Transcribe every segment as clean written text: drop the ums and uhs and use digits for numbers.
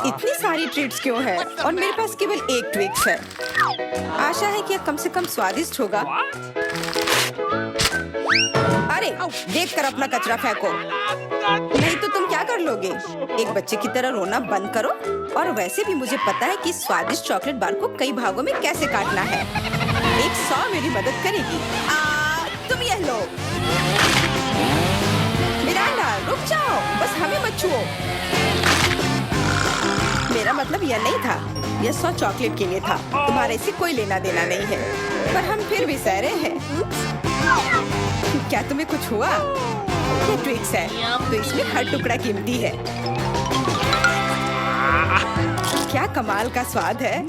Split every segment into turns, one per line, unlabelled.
पास इतनी सारी ट्रीट्स क्यों है और मेरे पास केवल एक ट्विक्स है? आशा है कि यह कम से कम स्वादिष्ट होगा। अरे देखकर अपना कचरा फेंको, नहीं तो तुम क्या कर लोगे? एक बच्चे की तरह रोना बंद करो। और वैसे भी मुझे पता है कि स्वादिष्ट चॉकलेट बार को कई भागों में कैसे काटना है। एक 100 मेरी मदद करेगी। तुम यह लो। मिरांडा रुक जाओ, बस हमें मत छुओ। मेरा मतलब यह नहीं था, यह 100 चॉकलेट के लिए था। तुम्हारे से कोई लेना देना नहीं है, पर हम फिर भी सह रहे हैं। क्या तुम्हें कुछ हुआ? ये ट्विक्स है, तो इसमें हर टुकड़ा कीमती है। क्या कमाल का स्वाद है।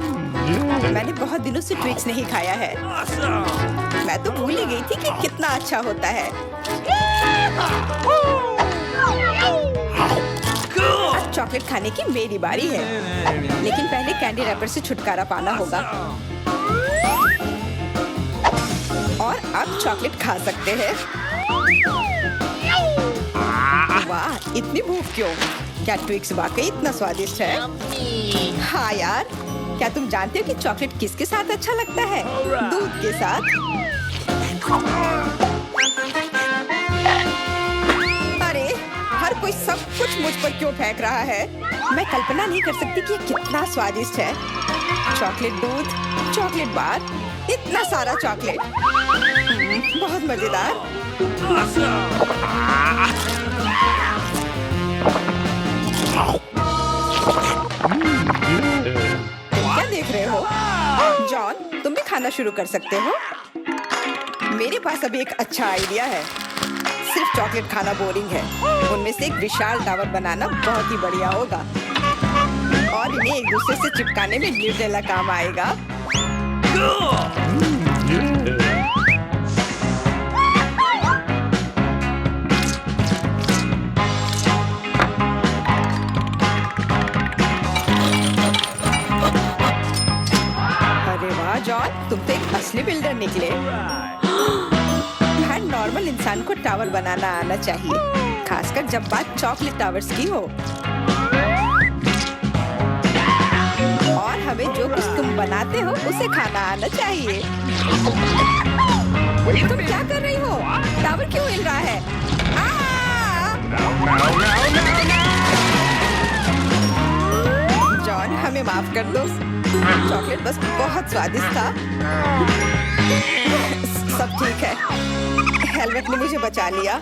मैंने बहुत दिनों से ट्विक्स नहीं खाया है। मैं तो भूल ही गई थी कि कितना अच्छा होता है। अब चॉकलेट खाने की मेरी बारी है, लेकिन पहले कैंडी रैपर से छुटकारा पाना होगा। और अब चॉकलेट खा सकते हैं। वाह, इतनी भूख क्यों? क्या ट्विक्स वाकई इतना स्वादिष्ट है? हाँ यार, क्या तुम जानते हो कि चॉकलेट किसके साथ अच्छा लगता है? दूध के साथ। अरे हर कोई सब कुछ मुझ पर क्यों फेंक रहा है? मैं कल्पना नहीं कर सकती कि ये कितना स्वादिष्ट है। चॉकलेट दूध, चॉकलेट बार, इतना सारा चॉकलेट। बहुत मजेदार। क्या देख रहे हो? जॉन, तुम भी खाना शुरू कर सकते हो। मेरे पास अभी एक अच्छा आइडिया है। सिर्फ चॉकलेट खाना बोरिंग है। उनमें से एक विशाल टावर बनाना बहुत ही बढ़िया होगा, और इन्हें एक दूसरे से चिपकाने में न्यूटेला काम आएगा। जॉन, तुम तो एक असली बिल्डर निकले। हर नॉर्मल इंसान को टावर बनाना आना चाहिए, खासकर जब बात चॉकलेट टावर्स की हो। और हमें जो कुछ तुम बनाते हो उसे खाना आना चाहिए। तुम क्या कर रही हो? टावर क्यों हिल रहा है? जॉन, हमें माफ कर दो। चॉकलेट बस बहुत स्वादिष्ट था। सब ठीक है। हेलमेट ने मुझे बचा लिया।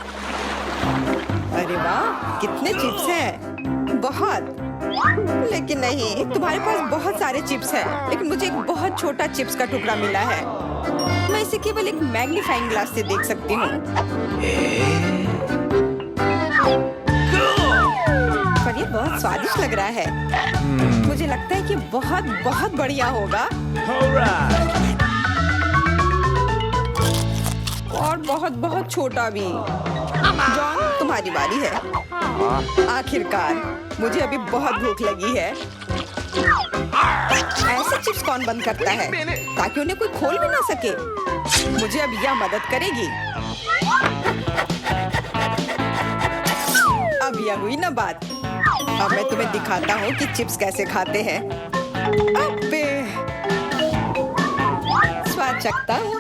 अरे वाह, कितने चिप्स हैं। बहुत। लेकिन नहीं, तुम्हारे पास बहुत सारे चिप्स हैं, लेकिन मुझे एक बहुत छोटा चिप्स का टुकड़ा मिला है। मैं इसे केवल एक मैग्नीफाइंग ग्लास से देख सकती हूँ। पर ये बहुत स्वादिष्ट लग रहा है। मुझे लगता है कि बहुत बहुत बढ़िया होगा। और बहुत बहुत छोटा भी। जॉन, तुम्हारी बारी है। आखिरकार, मुझे अभी बहुत भूख लगी है। ऐसे चिप्स कौन बंद करता है ताकि उन्हें कोई खोल भी ना सके? मुझे अब यह मदद करेगी। अब यह हुई ना बात। अब मैं तुम्हें दिखाता हूँ कि चिप्स कैसे खाते हैं। अबे, स्वाद चखता हूँ।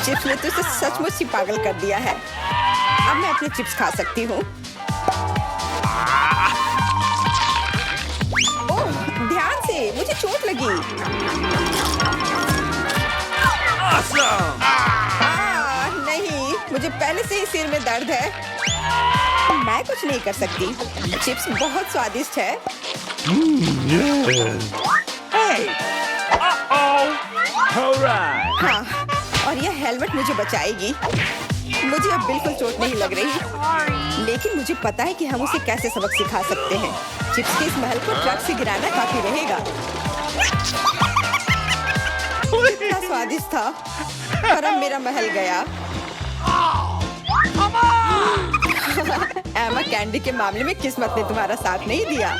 चिप्स ने तो इसे सचमुच ही पागल कर दिया है। अब मैं अपने चिप्स खा सकती हूँ। ओह, ध्यान से, मुझे चोट लगी। नहीं, मुझे पहले से ही सिर में दर्द है। मैं कुछ नहीं कर सकती। चिप्स बहुत स्वादिष्ट है। हाँ, और यह हेलमेट मुझे बचाएगी। मुझे अब बिल्कुल चोट नहीं लग रही, लेकिन मुझे पता है कि हम उसे कैसे सबक सिखा सकते हैं। चिप्स के इस महल को ट्रक से गिराना काफी रहेगा। कितना स्वादिष्ट था, पर अब मेरा महल गया। एमा, कैंडी के मामले में किस्मत ने तुम्हारा साथ नहीं दिया।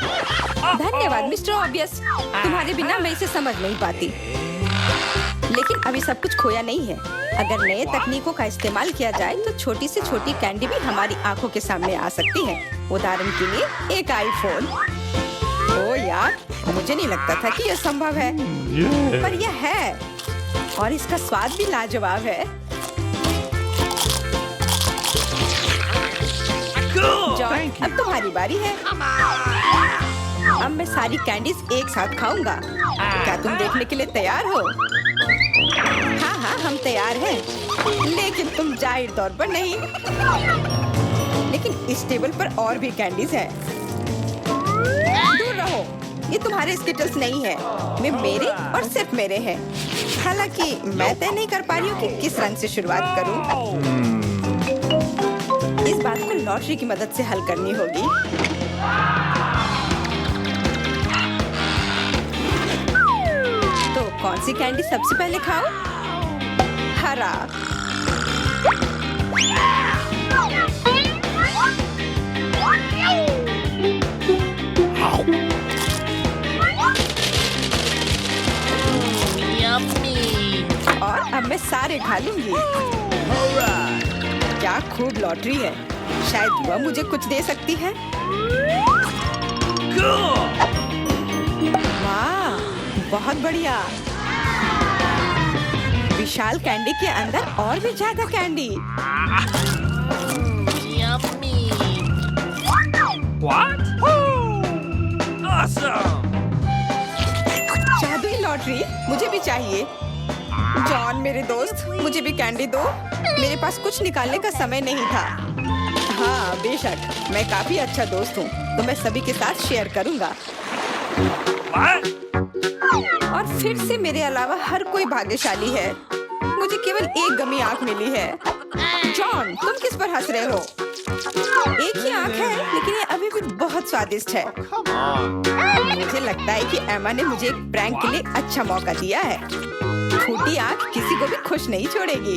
धन्यवाद मिस्टर ऑब्वियस, तुम्हारे बिना मैं इसे समझ नहीं पाती। लेकिन अभी सब कुछ खोया नहीं है। अगर नए तकनीकों का इस्तेमाल किया जाए तो छोटी से छोटी कैंडी भी हमारी आंखों के सामने आ सकती है। उदाहरण के लिए एक आईफोन। ओ यार, मुझे नहीं लगता था कि यह संभव है, पर यह है और इसका स्वाद भी लाजवाब है। जॉन, अब तुम्हारी बारी है। अब मैं सारी कैंडीज एक साथ खाऊंगा। क्या तुम देखने के लिए तैयार हो? हाँ हाँ, हम तैयार हैं, लेकिन तुम जाहिर तौर पर नहीं। लेकिन इस टेबल पर और भी कैंडीज हैं। दूर रहो, ये तुम्हारे स्किटल्स नहीं है। वे मेरे और सिर्फ मेरे हैं। हालांकि मैं तय नहीं कर पा रही हूँ कि किस रंग से शुरुआत करूँ। इस बात को लॉटरी की मदद से हल करनी होगी। तो कौन सी कैंडी सबसे पहले खाओ? हरा। और अब मैं सारे खा लूंगी। क्या खूब लॉटरी है। शायद वह मुझे कुछ दे सकती है। वाह, बहुत बढ़िया। विशाल कैंडी के अंदर और भी ज्यादा कैंडी। जादुई लॉटरी मुझे भी चाहिए। जॉन मेरे दोस्त, मुझे भी कैंडी दो। मेरे पास कुछ निकालने का समय नहीं था। हाँ बेशक, मैं काफी अच्छा दोस्त हूँ, तो मैं सभी के साथ शेयर करूँगा। और फिर से मेरे अलावा हर कोई भाग्यशाली है। मुझे केवल एक गमी आँख मिली है। जॉन, तुम किस पर हंस रहे हो? एक ही आँख है, लेकिन ये अभी भी बहुत स्वादिष्ट है। मुझे लगता है कि एमा ने मुझे एक प्रैंक के लिए अच्छा मौका दिया है। फूटी आँख किसी को भी खुश नहीं छोड़ेगी।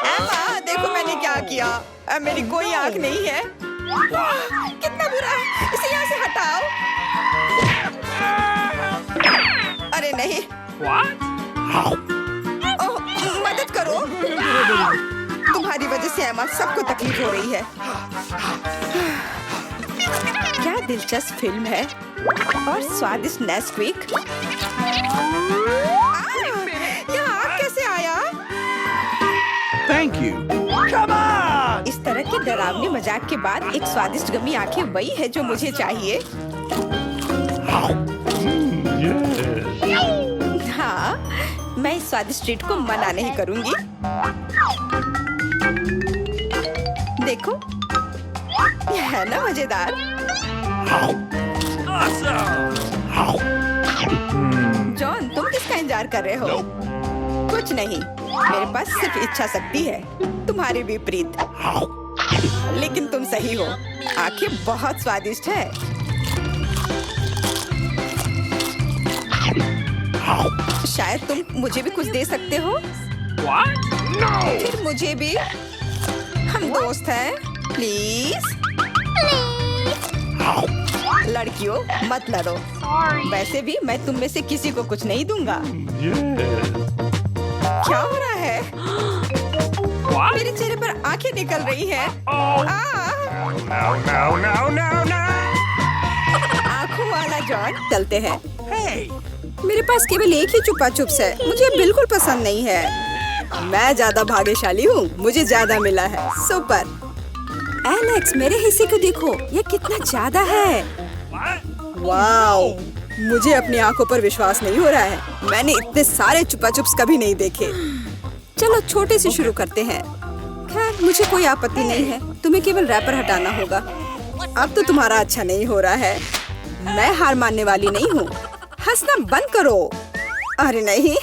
एमा, देखो मैंने क्या किया। अब मेरी कोई आँख नहीं है। कितना बुरा है, इसे यहाँ से हटाओ। अरे नहीं। ओह, मदद करो। तुम्हारी वजह से एमा सबको तकलीफ हो रही है। क्या दिलचस्प फिल्म है और स्वादिष्ट नेस्क्विक। यहाँ आग कैसे आया?
Thank you. Come on!
इस तरह के डरावने मजाक के बाद एक स्वादिष्ट गमी आंखें वही है जो मुझे चाहिए। हाँ, मैं इस स्वादिष्ट ट्रीट को मना नहीं करूंगी। देखो, यह है ना मजेदार। जॉन, तुम किसका इंतजार कर रहे हो? कुछ नहीं, मेरे पास सिर्फ इच्छा शक्ति है, तुम्हारे विपरीत। लेकिन तुम सही हो, आंखें बहुत स्वादिष्ट है। शायद तुम मुझे भी कुछ दे सकते हो। फिर मुझे भी। हम दोस्त हैं, प्लीज। लड़कियों, मत लड़ो। वैसे भी मैं तुम में से किसी को कुछ नहीं दूंगा। क्या हो रहा है? मेरे चेहरे पर आंखें निकल रही हैं। आंखों वाला जॉन, चलते हैं। मेरे पास केवल एक ही चुपा चुप्स है, मुझे बिल्कुल पसंद नहीं है। मैं ज्यादा भाग्यशाली हूँ, मुझे ज्यादा मिला है। सुपर। एलेक्स, मेरे हिस्से को देखो, ये कितना ज्यादा है। वाओ, मुझे अपनी आंखों पर विश्वास नहीं हो रहा है। मैंने इतने सारे चुपा चुप्स कभी नहीं देखे। चलो छोटे से शुरू करते हैं। खैर, मुझे कोई आपत्ति नहीं है। तुम्हें केवल रैपर हटाना होगा। अब तो तुम्हारा अच्छा नहीं हो रहा है। मैं हार मानने वाली नहीं हूँ। हंसना बंद करो। अरे नहीं,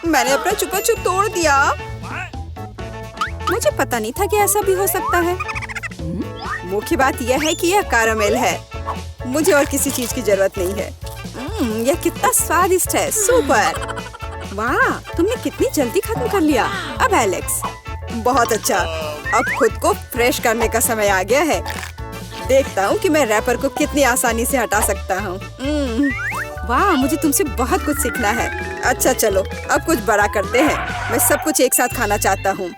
मैंने अपना चुपा चुप तोड़ दिया। मुझे पता नहीं था कि ऐसा भी हो सकता है। मुख्य बात यह है कि यह कैरामेल है। मुझे और किसी चीज की जरूरत नहीं है। यह कितना स्वादिष्ट है। सुपर। वाह, तुमने कितनी जल्दी खत्म कर लिया। अब एलेक्स, बहुत अच्छा। अब खुद को फ्रेश करने का समय आ गया है। देखता हूँ कि मैं रैपर को कितनी आसानी से हटा सकता हूँ। वाह, मुझे तुमसे बहुत कुछ सीखना है। अच्छा चलो, अब कुछ बड़ा करते हैं। मैं सब कुछ एक साथ खाना चाहता हूँ।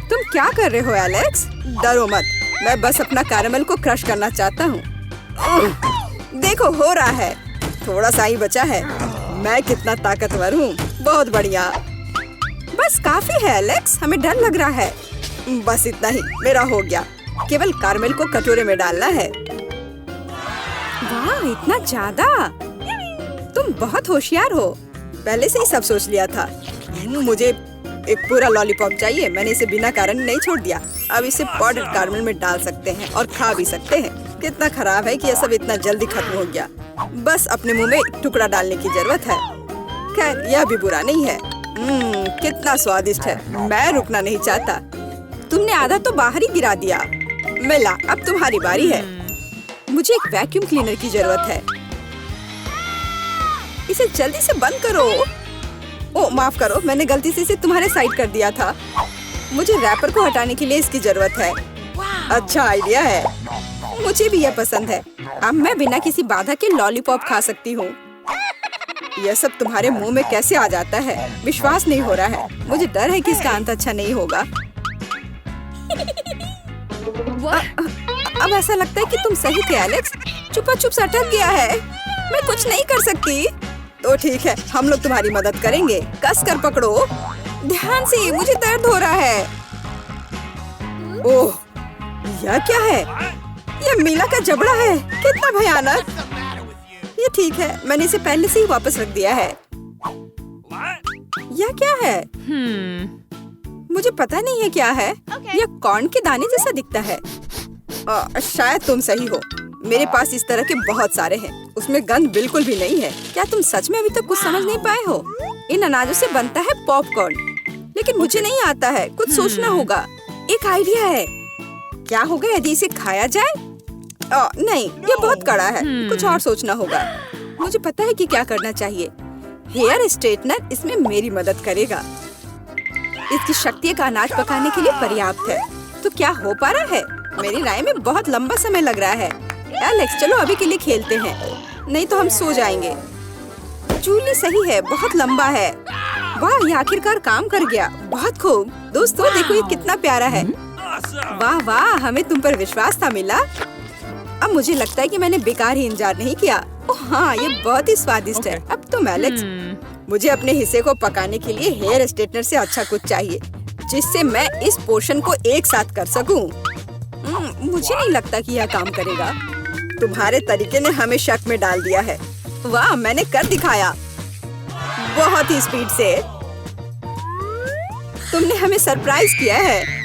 तुम क्या कर रहे हो एलेक्स? डरो मत, मैं बस अपना कैरेमल को क्रश करना चाहता हूँ। देखो, हो रहा है। थोड़ा सा ही बचा है। मैं कितना ताकतवर हूँ। बहुत बढ़िया। बस काफी है एलेक्स, हमें डर लग रहा है। बस इतना ही, मेरा हो गया। केवल कैरेमल को कटोरे में डालना है। वाह, इतना ज्यादा! तुम बहुत होशियार हो। पहले से ही सब सोच लिया था। मुझे एक पूरा लॉलीपॉप चाहिए। मैंने इसे बिना कारण नहीं छोड़ दिया। अब इसे पाउडर्ड कैरेमल में डाल सकते हैं और खा भी सकते हैं। कितना खराब है कि यह सब इतना जल्दी खत्म हो गया। बस अपने मुंह में एक टुकड़ा डालने की जरूरत है। खैर, यह भी बुरा नहीं है। कितना स्वादिष्ट है। मैं रुकना नहीं चाहता। तुमने आधा तो बाहर ही गिरा दिया। मिला, अब तुम्हारी बारी है। मुझे एक वैक्यूम क्लीनर की जरूरत है। इसे जल्दी से बंद करो। ओ, माफ करो, मैंने गलती से इसे तुम्हारे साइड कर दिया था। मुझे रैपर को हटाने के लिए इसकी जरूरत है। अच्छा आइडिया है। मुझे भी यह पसंद है। अब मैं बिना किसी बाधा के लॉलीपॉप खा सकती हूँ। यह सब तुम्हारे मुंह में कैसे आ जाता है? विश्वास नहीं हो रहा है। मुझे डर है कि इसका अंत अच्छा नहीं होगा। अब ऐसा लगता है कि तुम सही थे एलेक्स। चुपा चुप से अटक गया है। मैं कुछ नहीं कर सकती। तो ठीक है, हम लोग तुम्हारी मदद करेंगे। कस कर पकड़ो। ध्यान से, मुझे दर्द हो रहा है। ओह, यह क्या है? यह मीला का जबड़ा है। कितना भयानक। ये ठीक है, मैंने इसे पहले से ही वापस रख दिया है। यह क्या है? मुझे पता नहीं है क्या है। यह कॉर्न के दाने जैसा दिखता है। शायद तुम सही हो। मेरे पास इस तरह के बहुत सारे हैं। उसमें गंध बिल्कुल भी नहीं है। क्या तुम सच में अभी तक कुछ समझ नहीं पाए हो? इन अनाजों से बनता है पॉपकॉर्न, लेकिन मुझे नहीं आता है। कुछ सोचना होगा। एक आइडिया है। क्या होगा यदि इसे खाया जाए? नहीं, ये बहुत कड़ा है। कुछ और सोचना होगा। मुझे पता है कि क्या करना चाहिए। हेयर स्ट्रेटनर इसमें मेरी मदद करेगा। इसकी शक्ति का अनाज पकाने के लिए पर्याप्त है। तो क्या हो पा रहा है? मेरी राय में बहुत लंबा समय लग रहा है। एलेक्स, चलो अभी के लिए खेलते हैं, नहीं तो हम सो जाएंगे। जूली सही है, बहुत लंबा है। वाह, ये आखिरकार काम कर गया। बहुत खूब। दोस्तों देखो, ये कितना प्यारा है। वाह वाह, हमें तुम पर विश्वास था मिला। अब मुझे लगता है कि मैंने बेकार ही इंतजार नहीं किया। ओह हाँ, ये बहुत ही स्वादिष्ट है। अब तुम एलेक्स, मुझे अपने हिस्से को पकाने के लिए हेयर स्ट्रेटनर से अच्छा कुछ चाहिए, जिससे मैं इस पोर्शन को एक साथ कर सकूं। मुझे नहीं लगता कि यह काम करेगा। तुम्हारे तरीके ने हमें शक में डाल दिया है। वाह, मैंने कर दिखाया बहुत ही स्पीड से। तुमने हमें सरप्राइज किया है।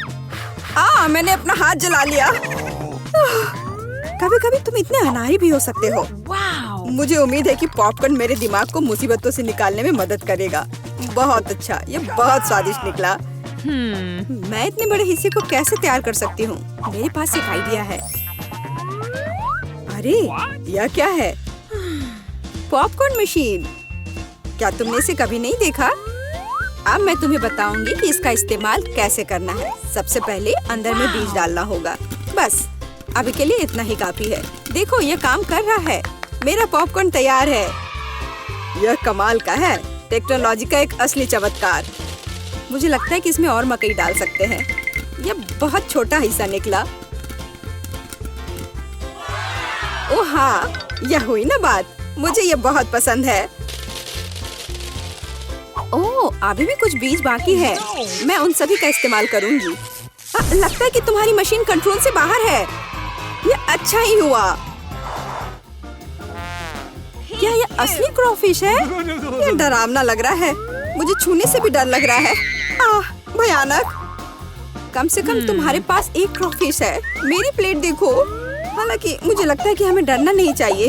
मैंने अपना हाथ जला लिया। कभी कभी तुम इतने अनाड़ी भी हो सकते हो। मुझे उम्मीद है कि पॉपकॉर्न मेरे दिमाग को मुसीबतों से निकालने में मदद करेगा। बहुत अच्छा, ये बहुत स्वादिष्ट निकला। मैं इतने बड़े हिस्से को कैसे तैयार कर सकती हूँ? मेरे पास एक आइडिया है। अरे, यह क्या है? Popcorn machine. क्या तुमने इसे कभी नहीं देखा? अब मैं तुम्हें बताऊंगी कि इसका इस्तेमाल कैसे करना है। सबसे पहले अंदर में बीज डालना होगा। बस अभी के लिए इतना ही काफी है। देखो, ये काम कर रहा है। मेरा पॉपकॉर्न तैयार है। यह कमाल का है। टेक्नोलॉजी का एक असली चमत्कार। मुझे लगता है कि इसमें और मकई डाल सकते हैं। यह बहुत छोटा हिस्सा निकला। ओह हाँ, यह हुई ना बात। मुझे यह बहुत पसंद है। ओह, अभी भी कुछ बीज बाकी है। मैं उन सभी का इस्तेमाल करूंगी। लगता है कि तुम्हारी मशीन कंट्रोल से बाहर है। यह अच्छा ही हुआ। क्या यह असली क्रॉफिश है? यह डरावना लग रहा है। मुझे छूने से भी डर लग रहा है। भयानक। कम से कम तुम्हारे पास एक क्रॉफिश है। मेरी प्लेट देखो। हालांकि मुझे लगता है कि हमें डरना नहीं चाहिए।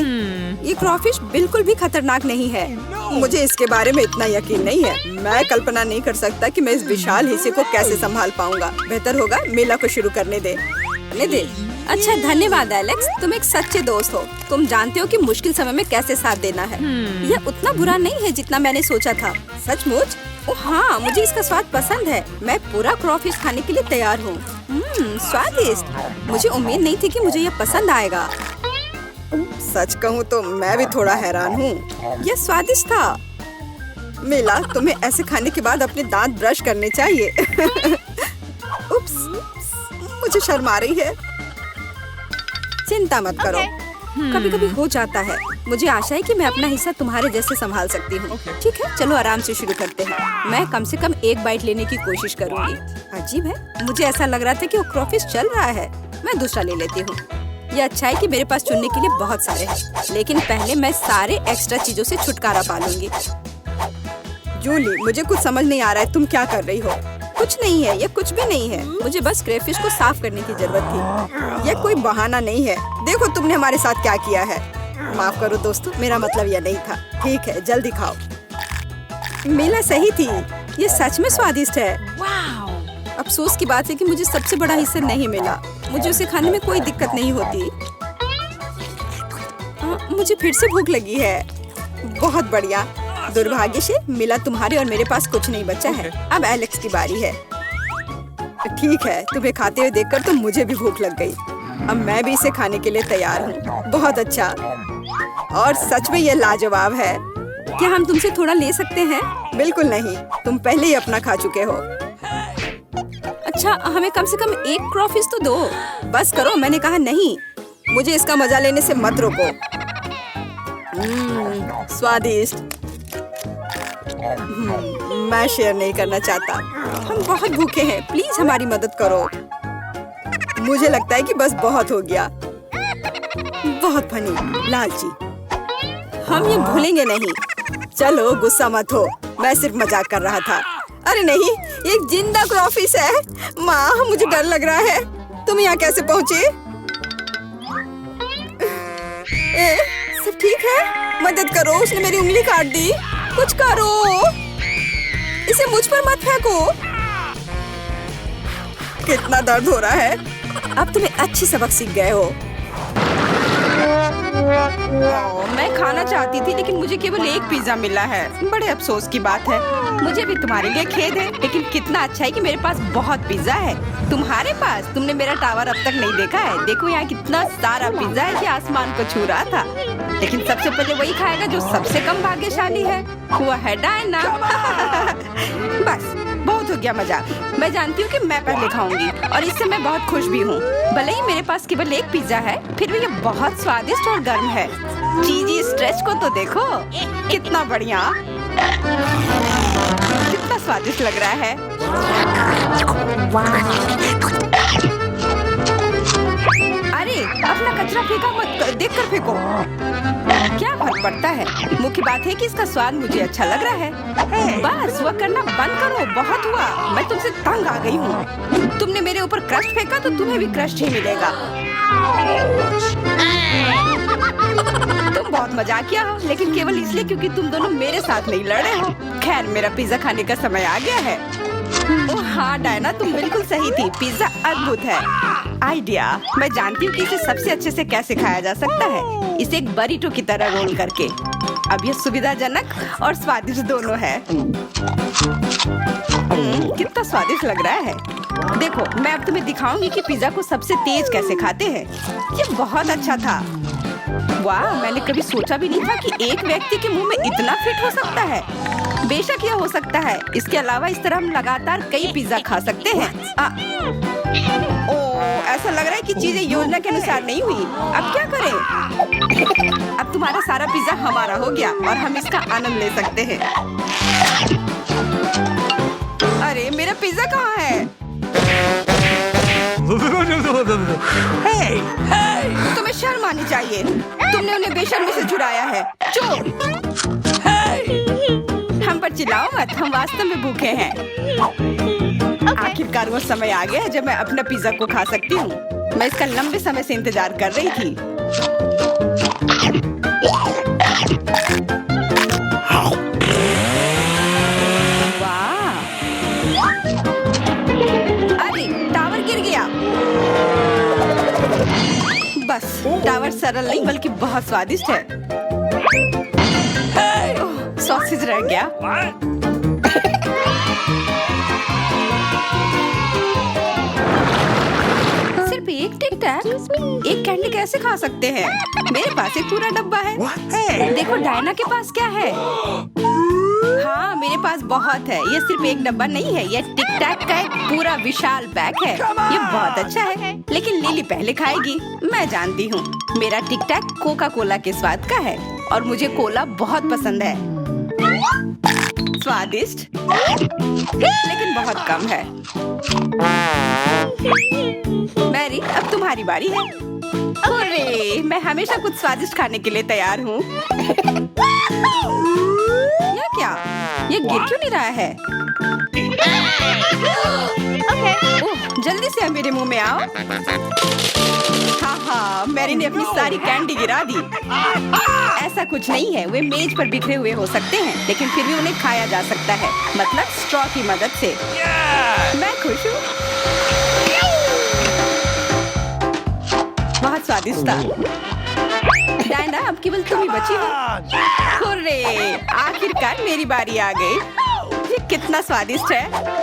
ये क्रॉफिश बिल्कुल भी खतरनाक नहीं है। मुझे इसके बारे में इतना यकीन नहीं है। मैं कल्पना नहीं कर सकता कि मैं इस विशाल हिस्से को कैसे संभाल पाऊंगा। बेहतर होगा मेला को शुरू करने दे। अच्छा, धन्यवाद एलेक्स, तुम एक सच्चे दोस्त हो। तुम जानते हो कि मुश्किल समय में कैसे साथ देना है। यह उतना बुरा नहीं है जितना मैंने सोचा था। सचमुच ओह हाँ, मुझे इसका स्वाद पसंद है। मैं पूरा क्रॉफिश खाने के लिए तैयार हूँ। स्वादिष्ट। मुझे उम्मीद नहीं थी कि मुझे यह पसंद आएगा। सच कहूँ तो मैं भी थोड़ा हैरान हूँ। यह स्वादिष्ट था। मिला, तुम्हें ऐसे खाने के बाद अपने दांत ब्रश करने चाहिए। उप्स, मुझे शर्म आ रही है। चिंता मत करो, कभी कभी हो जाता है। मुझे आशा है कि मैं अपना हिस्सा तुम्हारे जैसे संभाल सकती हूँ। ठीक है, चलो आराम से शुरू करते हैं। मैं कम से कम एक बाइट लेने की कोशिश करूँगी। अजीब है, मुझे ऐसा लग रहा था कि वो क्रॉफिश चल रहा है। मैं दूसरा ले लेती हूँ। ये अच्छा है कि मेरे पास चुनने के लिए बहुत सारे हैं, लेकिन पहले मैं सारे एक्स्ट्रा चीजों से छुटकारा पा लूंगी। जूली, मुझे कुछ समझ नहीं आ रहा है, तुम क्या कर रही हो? कुछ नहीं है, ये कुछ भी नहीं है। मुझे बस क्रेफिश को साफ करने की जरूरत थी। ये कोई बहाना नहीं है। देखो तुमने हमारे साथ क्या किया है। माफ करो दोस्तों, मेरा मतलब यह नहीं था। ठीक है, जल्दी खाओ। मिला सही थी, ये सच में स्वादिष्ट है। अफसोस की बात है कि मुझे सबसे बड़ा हिस्सा नहीं मिला। मुझे उसे खाने में कोई दिक्कत नहीं होती। मुझे फिर से भूख लगी है। बहुत बढ़िया। दुर्भाग्य से मिला, तुम्हारे और मेरे पास कुछ नहीं बचा है। अब एलेक्स की बारी है। ठीक है, तुम्हें खाते हुए देखकर तो मुझे भी भूख लग गई। अब मैं भी इसे खाने के लिए तैयार हूँ। बहुत अच्छा, और सच में ये लाजवाब है। क्या हम तुमसे थोड़ा ले सकते हैं? बिल्कुल नहीं, तुम पहले ही अपना खा चुके हो। अच्छा, हमें कम से कम एक क्रॉफिश तो दो। बस करो, मैंने कहा नहीं। मुझे इसका मजा लेने से मत रोको। स्वादिष्ट। मैं शेयर नहीं करना चाहता। हम बहुत भूखे हैं, प्लीज हमारी मदद करो। मुझे लगता है कि बस बहुत हो गया। बहुत फनी, लालची। हम ये भूलेंगे नहीं। चलो गुस्सा मत हो, मैं सिर्फ मजाक कर रहा था। अरे नहीं, एक जिंदा क्रॉफिश है। माँ, मुझे डर लग रहा है। तुम यहाँ कैसे पहुँचे? सब ठीक है? मदद करो, उसने मेरी उंगली काट दी। कुछ करो, इसे मुझ पर मत फेंको। कितना दर्द हो रहा है। अब तुम्हें अच्छी सबक सीख गए हो। मैं खाना चाहती थी, लेकिन मुझे केवल एक पिज्जा मिला है। बड़े अफसोस की बात है। मुझे भी तुम्हारे लिए खेद है, लेकिन कितना अच्छा है कि मेरे पास बहुत पिज्जा है। तुम्हारे पास? तुमने मेरा टावर अब तक नहीं देखा है। देखो यहाँ कितना सारा पिज्जा है कि आसमान को छू रहा था। लेकिन सबसे पहले वही खाएगा जो सबसे कम भाग्यशाली है। वो है डायना। बस बहुत हो गया मजाक। मैं जानती हूँ कि मैं पहले खाऊंगी, और इससे मैं बहुत खुश भी हूँ। भले ही मेरे पास केवल एक पिज्जा है, फिर भी ये बहुत स्वादिष्ट और गर्म है। चीजी स्ट्रेच को तो देखो, कितना बढ़िया, कितना स्वादिष्ट लग रहा है। अरे अपना कचरा फेंका मत, देखकर फेंको। क्या फर्क पड़ता है? मुख्य बात है कि इसका स्वाद मुझे अच्छा लग रहा है। बस वह करना बंद करो, बहुत हुआ। मैं तुमसे तंग आ गई हूँ। तुमने मेरे ऊपर क्रस्ट फेंका तो तुम्हें भी क्रस्ट ही मिलेगा। तुम बहुत मजाकिया हो, लेकिन केवल इसलिए क्योंकि तुम दोनों मेरे साथ नहीं लड़े हो। खैर, मेरा पिज्जा खाने का समय आ गया है। ओह हाँ डायना, तुम बिल्कुल सही थी। पिज्जा अद्भुत है। आइडिया, मैं जानती हूँ कि इसे सबसे अच्छे से कैसे खाया जा सकता है। इसे एक बरीटो की तरह रोल करके। अब यह सुविधाजनक और स्वादिष्ट दोनों है। कितना स्वादिष्ट लग रहा है। देखो, मैं अब तुम्हें दिखाऊंगी कि पिज्जा को सबसे तेज कैसे खाते हैं। ये बहुत अच्छा था। वाह, मैंने कभी सोचा भी नहीं था कि एक व्यक्ति के मुंह में इतना फिट हो सकता है। बेशक यह हो सकता है। इसके अलावा इस तरह हम लगातार कई पिज्जा खा सकते हैं। ऐसा लग रहा है कि चीजें योजना के अनुसार नहीं हुई। अब क्या करें? अब तुम्हारा सारा पिज्जा हमारा हो गया और हम इसका आनंद ले सकते हैं। अरे मेरा पिज्जा कहाँ है?
Hey! Hey!
तुम्हें शर्म आनी चाहिए। तुमने उन्हें बेशर्मी से छुड़ाया है। चोर! हम पर चिल्लाओ मत, हम वास्तव में भूखे हैं। आखिरकार वो समय आ गया जब मैं अपना पिज्जा को खा सकती हूँ। मैं इसका लंबे समय से इंतजार कर रही थी। वाह! अरे टावर गिर गया। बस टावर सरल नहीं बल्कि बहुत स्वादिष्ट है। सॉसेज रह गया। सिर्फ एक टिक टैक, एक कैंडी कैसे खा सकते हैं? मेरे पास एक पूरा डब्बा है।
Hey!
देखो डायना के पास क्या है। हाँ मेरे पास बहुत है। ये सिर्फ एक डब्बा नहीं है, ये टिक टैक का एक पूरा विशाल पैक है। ये बहुत अच्छा है, लेकिन लिली पहले खाएगी। मैं जानती हूँ मेरा टिक टैक कोका कोला के स्वाद का है और मुझे कोला बहुत पसंद है। स्वादिष्ट लेकिन बहुत कम है। मैरी अब तुम्हारी बारी है। अरे मैं हमेशा कुछ स्वादिष्ट खाने के लिए तैयार हूँ। या क्या? ये गिर क्यों नहीं रहा है? ओह, जल्दी से मेरे मुंह में आओ। हाँ, मैरी ने अपनी सारी कैंडी गिरा दी। ऐसा कुछ नहीं है, वे मेज पर बिखरे हुए हो सकते हैं, लेकिन फिर भी उन्हें खाया जा सकता है, मतलब स्ट्रॉ की मदद से। मैं खुश हूँ। बहुत स्वादिष्ट था। डायना अब केवल तुम ही बची हो। हुर्रे, आखिरकार मेरी बारी आ गई। ये कितना स्वादिष्ट है।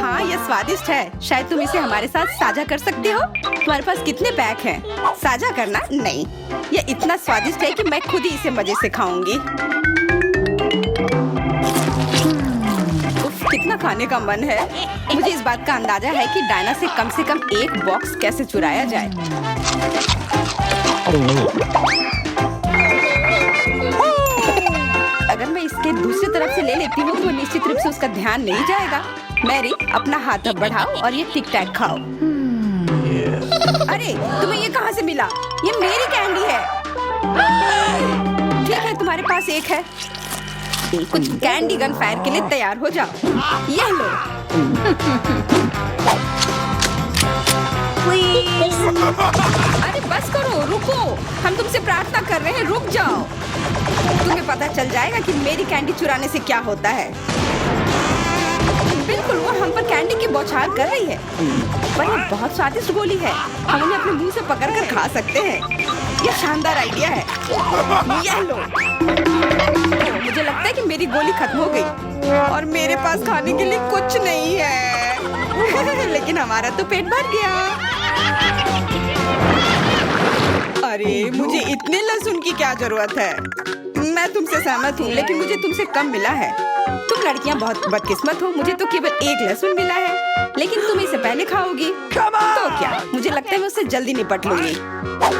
हाँ ये स्वादिष्ट है। शायद तुम इसे हमारे साथ साझा कर सकते हो। तुम्हारे पास कितने पैक हैं? साझा करना नहीं, ये इतना स्वादिष्ट है कि मैं खुद ही इसे मजे से खाऊंगी। उफ, कितना खाने का मन है। मुझे इस बात का अंदाजा है कि डायना से कम एक बॉक्स कैसे चुराया जाए। अगर मैं इसके दूसरी तरफ से ले लेती हूँ तो निश्चित रूप से उसका ध्यान नहीं जाएगा। मैरी अपना हाथ अब बढ़ाओ और ये टिक टैक खाओ। अरे तुम्हें ये कहाँ से मिला? ये मेरी कैंडी है। ठीक है तुम्हारे पास एक है। कुछ कैंडी गन फायर के लिए तैयार हो जाओ। ये लो। अरे बस करो, रुको। हम तुमसे प्रार्थना कर रहे हैं, रुक जाओ। तुम्हें पता चल जाएगा कि मेरी कैंडी चुराने से क्या होता है। बिल्कुल, वो हम पर कैंडी की बौछार कर रही है। पर ये बहुत स्वादिष्ट गोली है। हम उन्हें अपने मुंह से पकड़कर खा सकते हैं। ये शानदार आइडिया है। ये लो। मुझे लगता है कि मेरी गोली खत्म हो गई और मेरे पास खाने के लिए कुछ नहीं है। लेकिन हमारा तो पेट भर गया। अरे मुझे इतने लहसुन की क्या जरूरत है? मैं तुमसे सहमत हूँ, लेकिन मुझे तुमसे कम मिला है। तुम लड़कियाँ बहुत बदकिस्मत हो। मुझे तो केवल एक लहसुन मिला है, लेकिन तुम इसे पहले खाओगी तो क्या? मुझे लगता है मैं उससे जल्दी निपट लूंगी।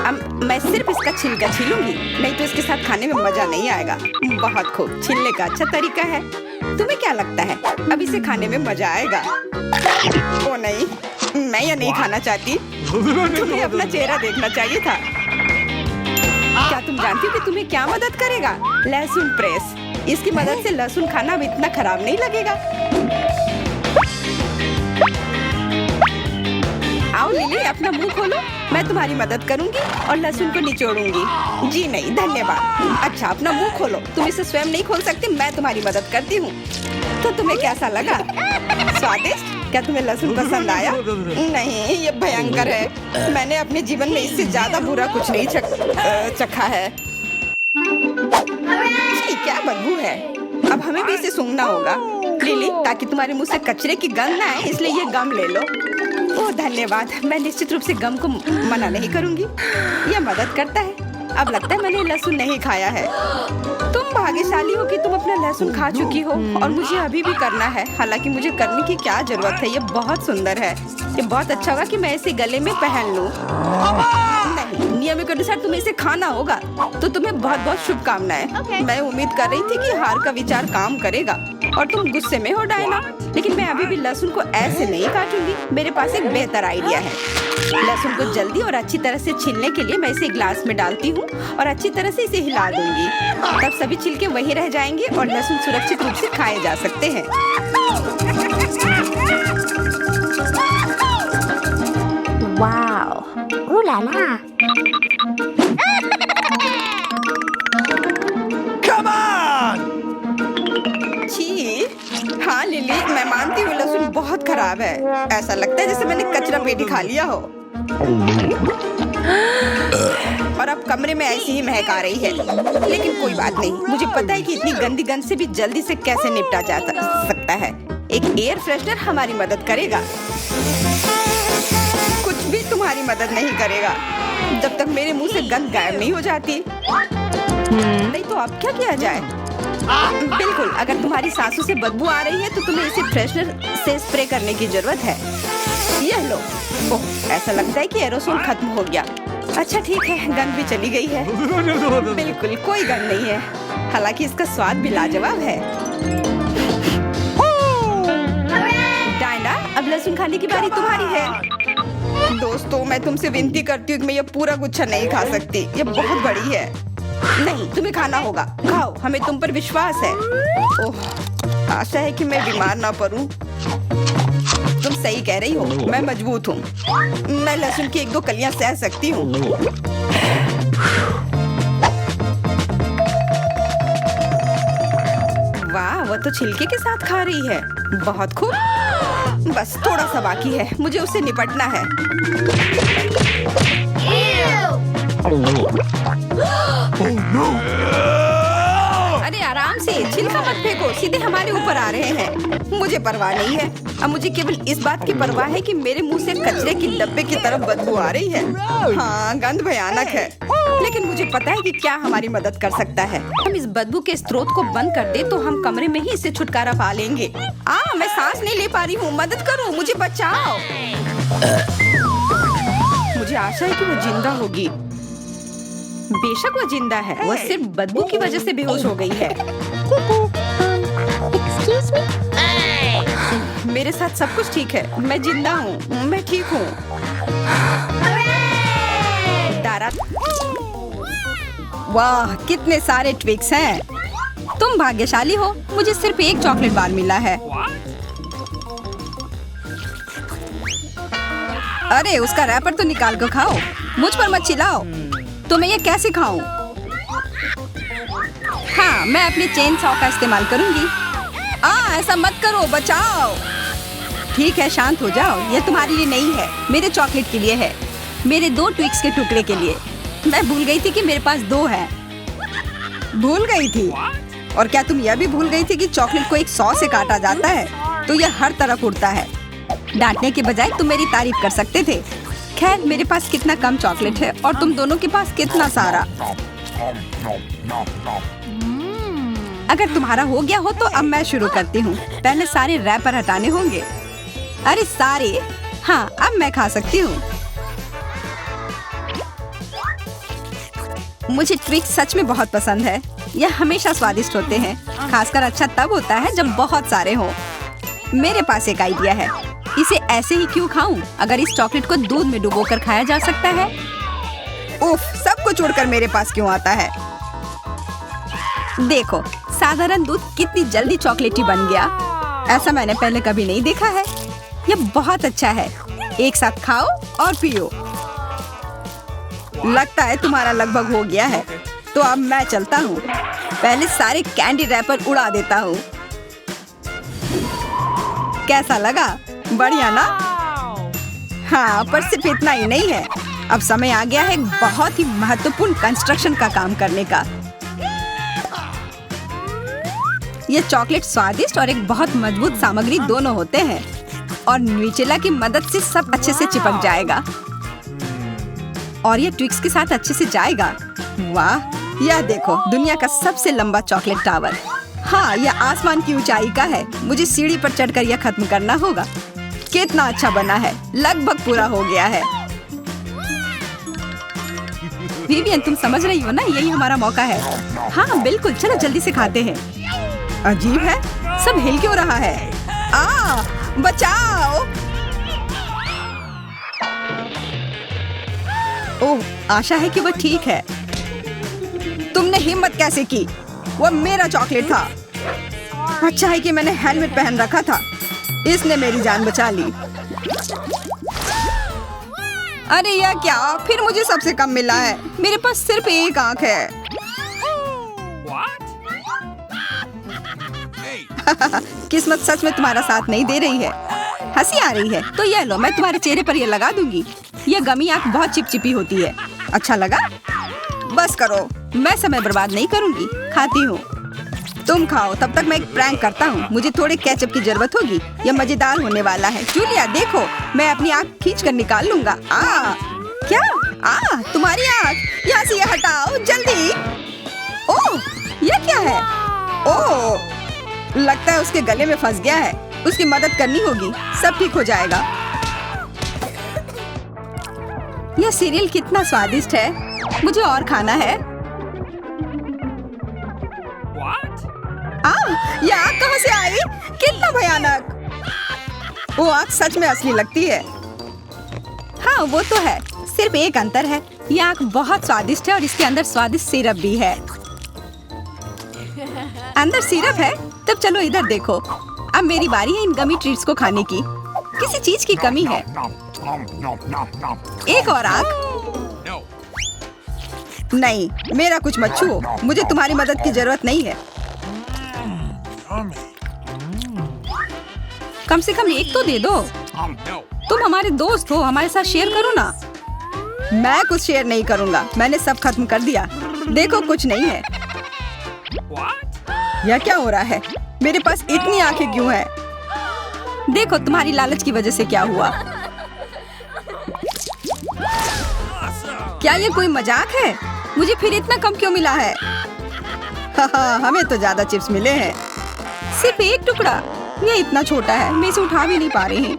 अब मैं सिर्फ इसका छिलका छीलूंगी, नहीं तो इसके साथ खाने में मजा नहीं आएगा। बहुत खूब, छीलने का अच्छा तरीका है। तुम्हें क्या लगता है अब इसे खाने में मजा आएगा? ओ नहीं, मैं ये नहीं खाना चाहती। तुम्हें अपना चेहरा देखना चाहिए था। क्या तुम जानती हो कि तुम्हें क्या मदद करेगा? लहसुन प्रेस। इसकी मदद से लहसुन खाना अब इतना खराब नहीं लगेगा। आओ लिली, अपना मुंह खोलो। मैं तुम्हारी मदद करूंगी और लहसुन को निचोड़ूंगी। जी नहीं, धन्यवाद। अच्छा, अपना मुंह खोलो। तुम इसे स्वयं नहीं खोल सकती, मैं तुम्हारी मदद करती हूँ। तो तुम्हें कैसा लगा? स्वादिष्ट? क्या तुम्हें लहसुन पसंद आया? नहीं, ये भयंकर है। मैंने अपने जीवन में इससे ज्यादा बुरा कुछ नहीं चखा है। क्या बदबू है। अब हमें भी इसे सूंघना होगा लिली, ताकि तुम्हारे मुंह से कचरे की गंध ना आए। इसलिए ये गम ले लो। ओह धन्यवाद। मैं निश्चित रूप से गम को मना नहीं करूंगी, यह मदद करता है। अब लगता है मैंने लहसुन नहीं खाया है। तुम भाग्यशाली हो कि तुम अपना लहसुन खा चुकी हो और मुझे अभी भी करना है। हालांकि मुझे करने की क्या जरूरत है, ये बहुत सुंदर है। ये बहुत अच्छा होगा कि मैं इसे गले में पहन लूं। नहीं, नियम के अनुसार तुम्हें इसे खाना होगा। तो तुम्हें बहुत बहुत शुभकामनाएं। मैं उम्मीद कर रही थी कि हार का विचार काम करेगा और तुम गुस्से में हो डायना, लेकिन मैं अभी भी लहसुन को ऐसे नहीं काटूंगी। मेरे पास एक बेहतर आइडिया है। लहसुन को जल्दी और अच्छी तरह से छीलने के लिए मैं इसे ग्लास में डालती हूँ और अच्छी तरह से इसे हिला दूंगी। तब सभी छिलके वहीं रह जाएंगे और लहसुन सुरक्षित रूप से खाए जा सकते हैं।
Wow, ooh la la।
Come on!
छी, हाँ लिली, मैं मानती हूँ लहसुन बहुत खराब है। ऐसा लगता है जैसे मैंने कचरा पेटी खा लिया हो। और अब कमरे में ऐसी ही महक आ रही है। लेकिन कोई बात नहीं, मुझे पता है कि इतनी गंदी गंध से भी जल्दी से कैसे निपटा जा सकता है। एक एयर फ्रेशनर हमारी मदद करेगा। कुछ भी तुम्हारी मदद नहीं करेगा जब तक मेरे मुंह से गंध गायब नहीं हो जाती। नहीं तो अब क्या किया जाए? बिल्कुल, अगर तुम्हारी सांसों से बदबू आ रही है तो तुम्हें इसे फ्रेशनर से स्प्रे करने की जरूरत है। यह लो। ओह, ऐसा लगता है कि एरोसोल खत्म हो गया। अच्छा ठीक है, गंध भी चली गई है। बिल्कुल कोई गंध नहीं है, हालांकि इसका स्वाद भी लाजवाब है। डायना, अब लहसुन खाने की बारी तुम्हारी है। दोस्तों, मैं तुमसे विनती करती हूँ कि मैं ये पूरा गुच्छा नहीं खा सकती, ये बहुत बड़ी है। नहीं, तुम्हें खाना होगा, खाओ, हमें तुम पर विश्वास है। ओह, आशा है कि मैं बीमार ना पड़ूं। तुम सही कह रही हो, मैं मजबूत हूँ। मैं लहसुन की 1-2 कलियां सह सकती हूँ। वाह, वो तो छिलके के साथ खा रही है। बहुत खूब। बस थोड़ा सा बाकी है, मुझे उससे निपटना है। अरे आराम से, छिलका मत फेंको, सीधे हमारे ऊपर आ रहे हैं। मुझे परवाह नहीं है, अब मुझे केवल इस बात की परवाह है कि मेरे मुंह से कचरे की डब्बे की तरफ बदबू आ रही है। हाँ, गंध भयानक है, लेकिन मुझे पता है कि क्या हमारी मदद कर सकता है। हम इस बदबू के स्रोत को बंद कर दे तो हम कमरे में ही इससे छुटकारा पा लेंगे। मैं सांस नहीं ले पा रही हूँ, मदद करो, मुझे बचाओ। मुझे आशा है कि वो जिंदा होगी। बेशक वो जिंदा है, वो सिर्फ बदबू की वजह से बेहोश हो गई है।
Excuse me?
मेरे साथ सब कुछ ठीक है, मैं जिंदा हूँ, मैं ठीक हूँ। दारा, वाह, कितने सारे ट्विक्स हैं। तुम भाग्यशाली हो, मुझे सिर्फ एक चॉकलेट बार मिला है। अरे उसका रैपर तो निकाल कर खाओ, मुझ पर मत चिल्लाओ। तो मैं ये कैसे खाऊं? हाँ, मैं अपनी चेन सॉ का इस्तेमाल करूंगी। ऐसा मत करो, बचाओ। ठीक है, शांत हो जाओ, ये तुम्हारे लिए नहीं है, मेरे चॉकलेट के लिए है, मेरे 2 ट्विक्स के टुकड़े के लिए। मैं भूल गई थी कि मेरे पास 2 है। भूल गई थी? और क्या तुम यह भी भूल गई थी कि चॉकलेट को एक सॉ से काटा जाता है तो यह हर तरफ उड़ता है? डांटने के बजाय तुम मेरी तारीफ कर सकते थे। खैर, मेरे पास कितना कम चॉकलेट है और तुम दोनों के पास कितना सारा। अगर तुम्हारा हो गया हो तो अब मैं शुरू करती हूँ। पहले सारे रैपर हटाने होंगे। अरे सारे? हाँ, अब मैं खा सकती हूँ। मुझे ट्विक्स सच में बहुत पसंद है। यह हमेशा स्वादिष्ट होते हैं, खासकर अच्छा तब होता है जब बहुत सारे हों। मेरे पास एक आइडिया है, इसे ऐसे ही क्यों खाऊं? अगर इस चॉकलेट को दूध में डुबोकर खाया जा सकता है। उफ, सब कुछ उड़कर मेरे पास क्यों आता है? देखो, साधारण दूध कितनी जल्दी चॉकलेटी बन गया। ऐसा मैंने पहले कभी नहीं देखा है। यह बहुत अच्छा है, एक साथ खाओ और पियो। लगता है तुम्हारा लगभग हो गया है, तो अब मैं चलता हूँ। पहले सारे कैंडी रैपर उड़ा देता हूँ। कैसा लगा? बढ़िया ना? हाँ, पर सिर्फ इतना ही नहीं है, अब समय आ गया है एक बहुत ही महत्वपूर्ण कंस्ट्रक्शन का काम करने का। ये चॉकलेट स्वादिष्ट और एक बहुत मजबूत सामग्री दोनों होते हैं, और न्यूटेला की मदद से सब अच्छे से चिपक जाएगा और ये ट्विक्स के साथ अच्छे से जाएगा। वाह, यह देखो, दुनिया का सबसे लंबा चॉकलेट टावर। हाँ, यह आसमान की ऊंचाई का है। मुझे सीढ़ी पर चढ़कर यह खत्म करना होगा। कितना अच्छा बना है, लगभग पूरा हो गया है। विवियन, तुम समझ रही हो ना, यही हमारा मौका है। हाँ बिल्कुल, चलो जल्दी से खाते हैं। अजीब है, सब हिल क्यों रहा है? बचाओ! ओह, आशा है कि वो ठीक है। तुमने हिम्मत कैसे की? वो मेरा चॉकलेट था। अच्छा है कि मैंने हेलमेट पहन रखा था, इसने मेरी जान बचा ली। अरे यह क्या? फिर मुझे सबसे कम मिला है। मेरे पास सिर्फ एक आंख है। किस्मत सच में तुम्हारा साथ नहीं दे रही है। हंसी आ रही है तो यह लो, मैं तुम्हारे चेहरे पर ये लगा दूंगी। यह गमी आंख बहुत चिपचिपी होती है। अच्छा लगा? बस करो, मैं समय बर्बाद नहीं करूंगी। खाती हूँ। तुम खाओ, तब तक मैं एक प्रैंक करता हूँ। मुझे थोड़े केचप की जरूरत होगी। यह मजेदार होने वाला है। जूलिया देखो, मैं अपनी आँख खींच कर निकाल लूंगा। क्या? तुम्हारी आँख, यहाँ से यह हटाओ जल्दी। ओह, यह क्या है? ओह, लगता है उसके गले में फंस गया है। उसकी मदद करनी होगी, सब ठीक हो जाएगा। यह सीरियल कितना स्वादिष्ट है, मुझे और खाना है। यह आग कहाँ से आई? कितना भयानक! वो आग सच में असली लगती है। हाँ, वो तो है, सिर्फ एक अंतर है, यह आग बहुत स्वादिष्ट है और इसके अंदर स्वादिष्ट सिरप भी है। अंदर सिरप है? तब चलो इधर देखो। अब मेरी बारी है इन गमी ट्रीट्स को खाने की। किसी चीज की कमी है। एक और आग? नहीं, मेरा कुछ मत छुओ, मुझे तुम्हारी मदद की जरूरत नहीं है। कम से कम एक तो दे दो। तुम हमारे दोस्त हो, हमारे साथ शेयर करो ना। मैं कुछ शेयर नहीं करूंगा, मैंने सब खत्म कर दिया। देखो, कुछ नहीं है। यह क्या हो रहा है? मेरे पास इतनी आंखें क्यों हैं? देखो, तुम्हारी लालच की वजह से क्या हुआ। क्या ये कोई मजाक है? मुझे फिर इतना कम क्यों मिला है? हमें तो ज्यादा चिप्स मिले हैं। सिर्फ एक टुकड़ा? ये इतना छोटा है, मैं इसे उठा भी नहीं पा रही हूँ।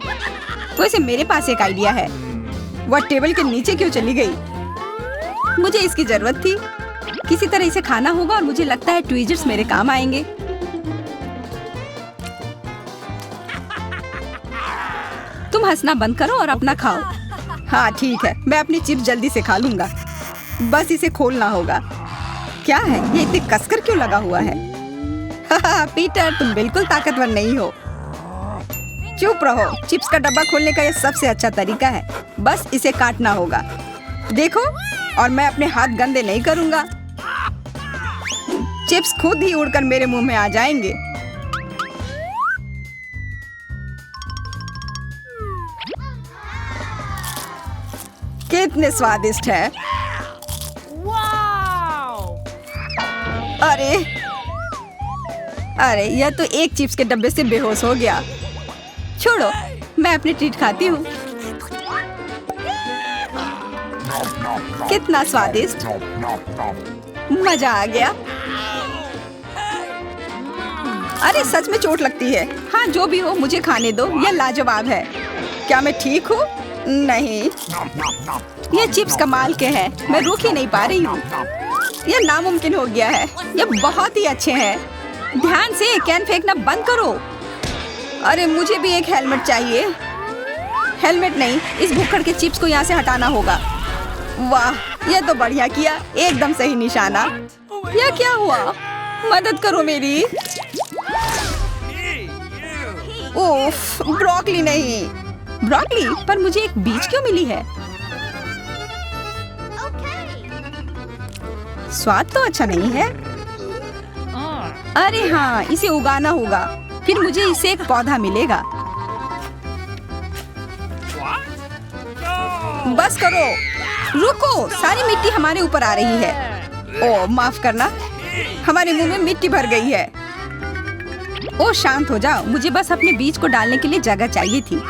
वैसे मेरे पास एक आइडिया है। वह टेबल के नीचे क्यों चली गई? मुझे इसकी जरूरत थी। किसी तरह इसे खाना होगा और मुझे लगता है ट्वीजर्स मेरे काम आएंगे। तुम हंसना बंद करो और अपना खाओ। हाँ ठीक है, मैं अपनी चिप्स जल्दी से खा लूंगा। बस इसे खोलना होगा। क्या है ये इतने कसकर क्यों लगा हुआ है? पीटर, तुम बिल्कुल ताकतवर नहीं हो। चुप रहो। चिप्स का डब्बा खोलने का यह सबसे अच्छा तरीका है। बस इसे काटना होगा। देखो, और मैं अपने हाथ गंदे नहीं करूंगा। चिप्स खुद ही उड़कर मेरे मुंह में आ जाएंगे। कितने स्वादिष्ट है। अरे यह तो एक चिप्स के डब्बे से बेहोश हो गया। छोड़ो, मैं अपनी ट्रीट खाती हूँ। कितना स्वादिष्ट, मजा आ गया। अरे सच में चोट लगती है। हाँ जो भी हो, मुझे खाने दो, यह लाजवाब है। क्या मैं ठीक हूँ? नहीं, ये चिप्स कमाल के हैं, मैं रुक ही नहीं पा रही हूँ। यह नामुमकिन हो गया है। ये बहुत ही अच्छे हैं। ध्यान से, कैन फेंकना बंद करो। अरे मुझे भी एक हेलमेट चाहिए। हेलमेट नहीं, इस भुक्कड़ के चिप्स को यहाँ से हटाना होगा। वाह, यह तो बढ़िया किया, एकदम सही निशाना। यह क्या हुआ? मदद करो मेरी। उफ, ब्रोकली नहीं। ब्रोकली? पर मुझे एक बीज क्यों मिली है? स्वाद तो अच्छा नहीं है। अरे हाँ, इसे उगाना होगा, फिर मुझे इससे एक पौधा मिलेगा। बस करो, रुको, सारी मिट्टी हमारे ऊपर आ रही है। ओह माफ करना, हमारे मुंह में मिट्टी भर गई है। ओह शांत हो जाओ, मुझे बस अपने बीज को डालने के लिए जगह चाहिए थी।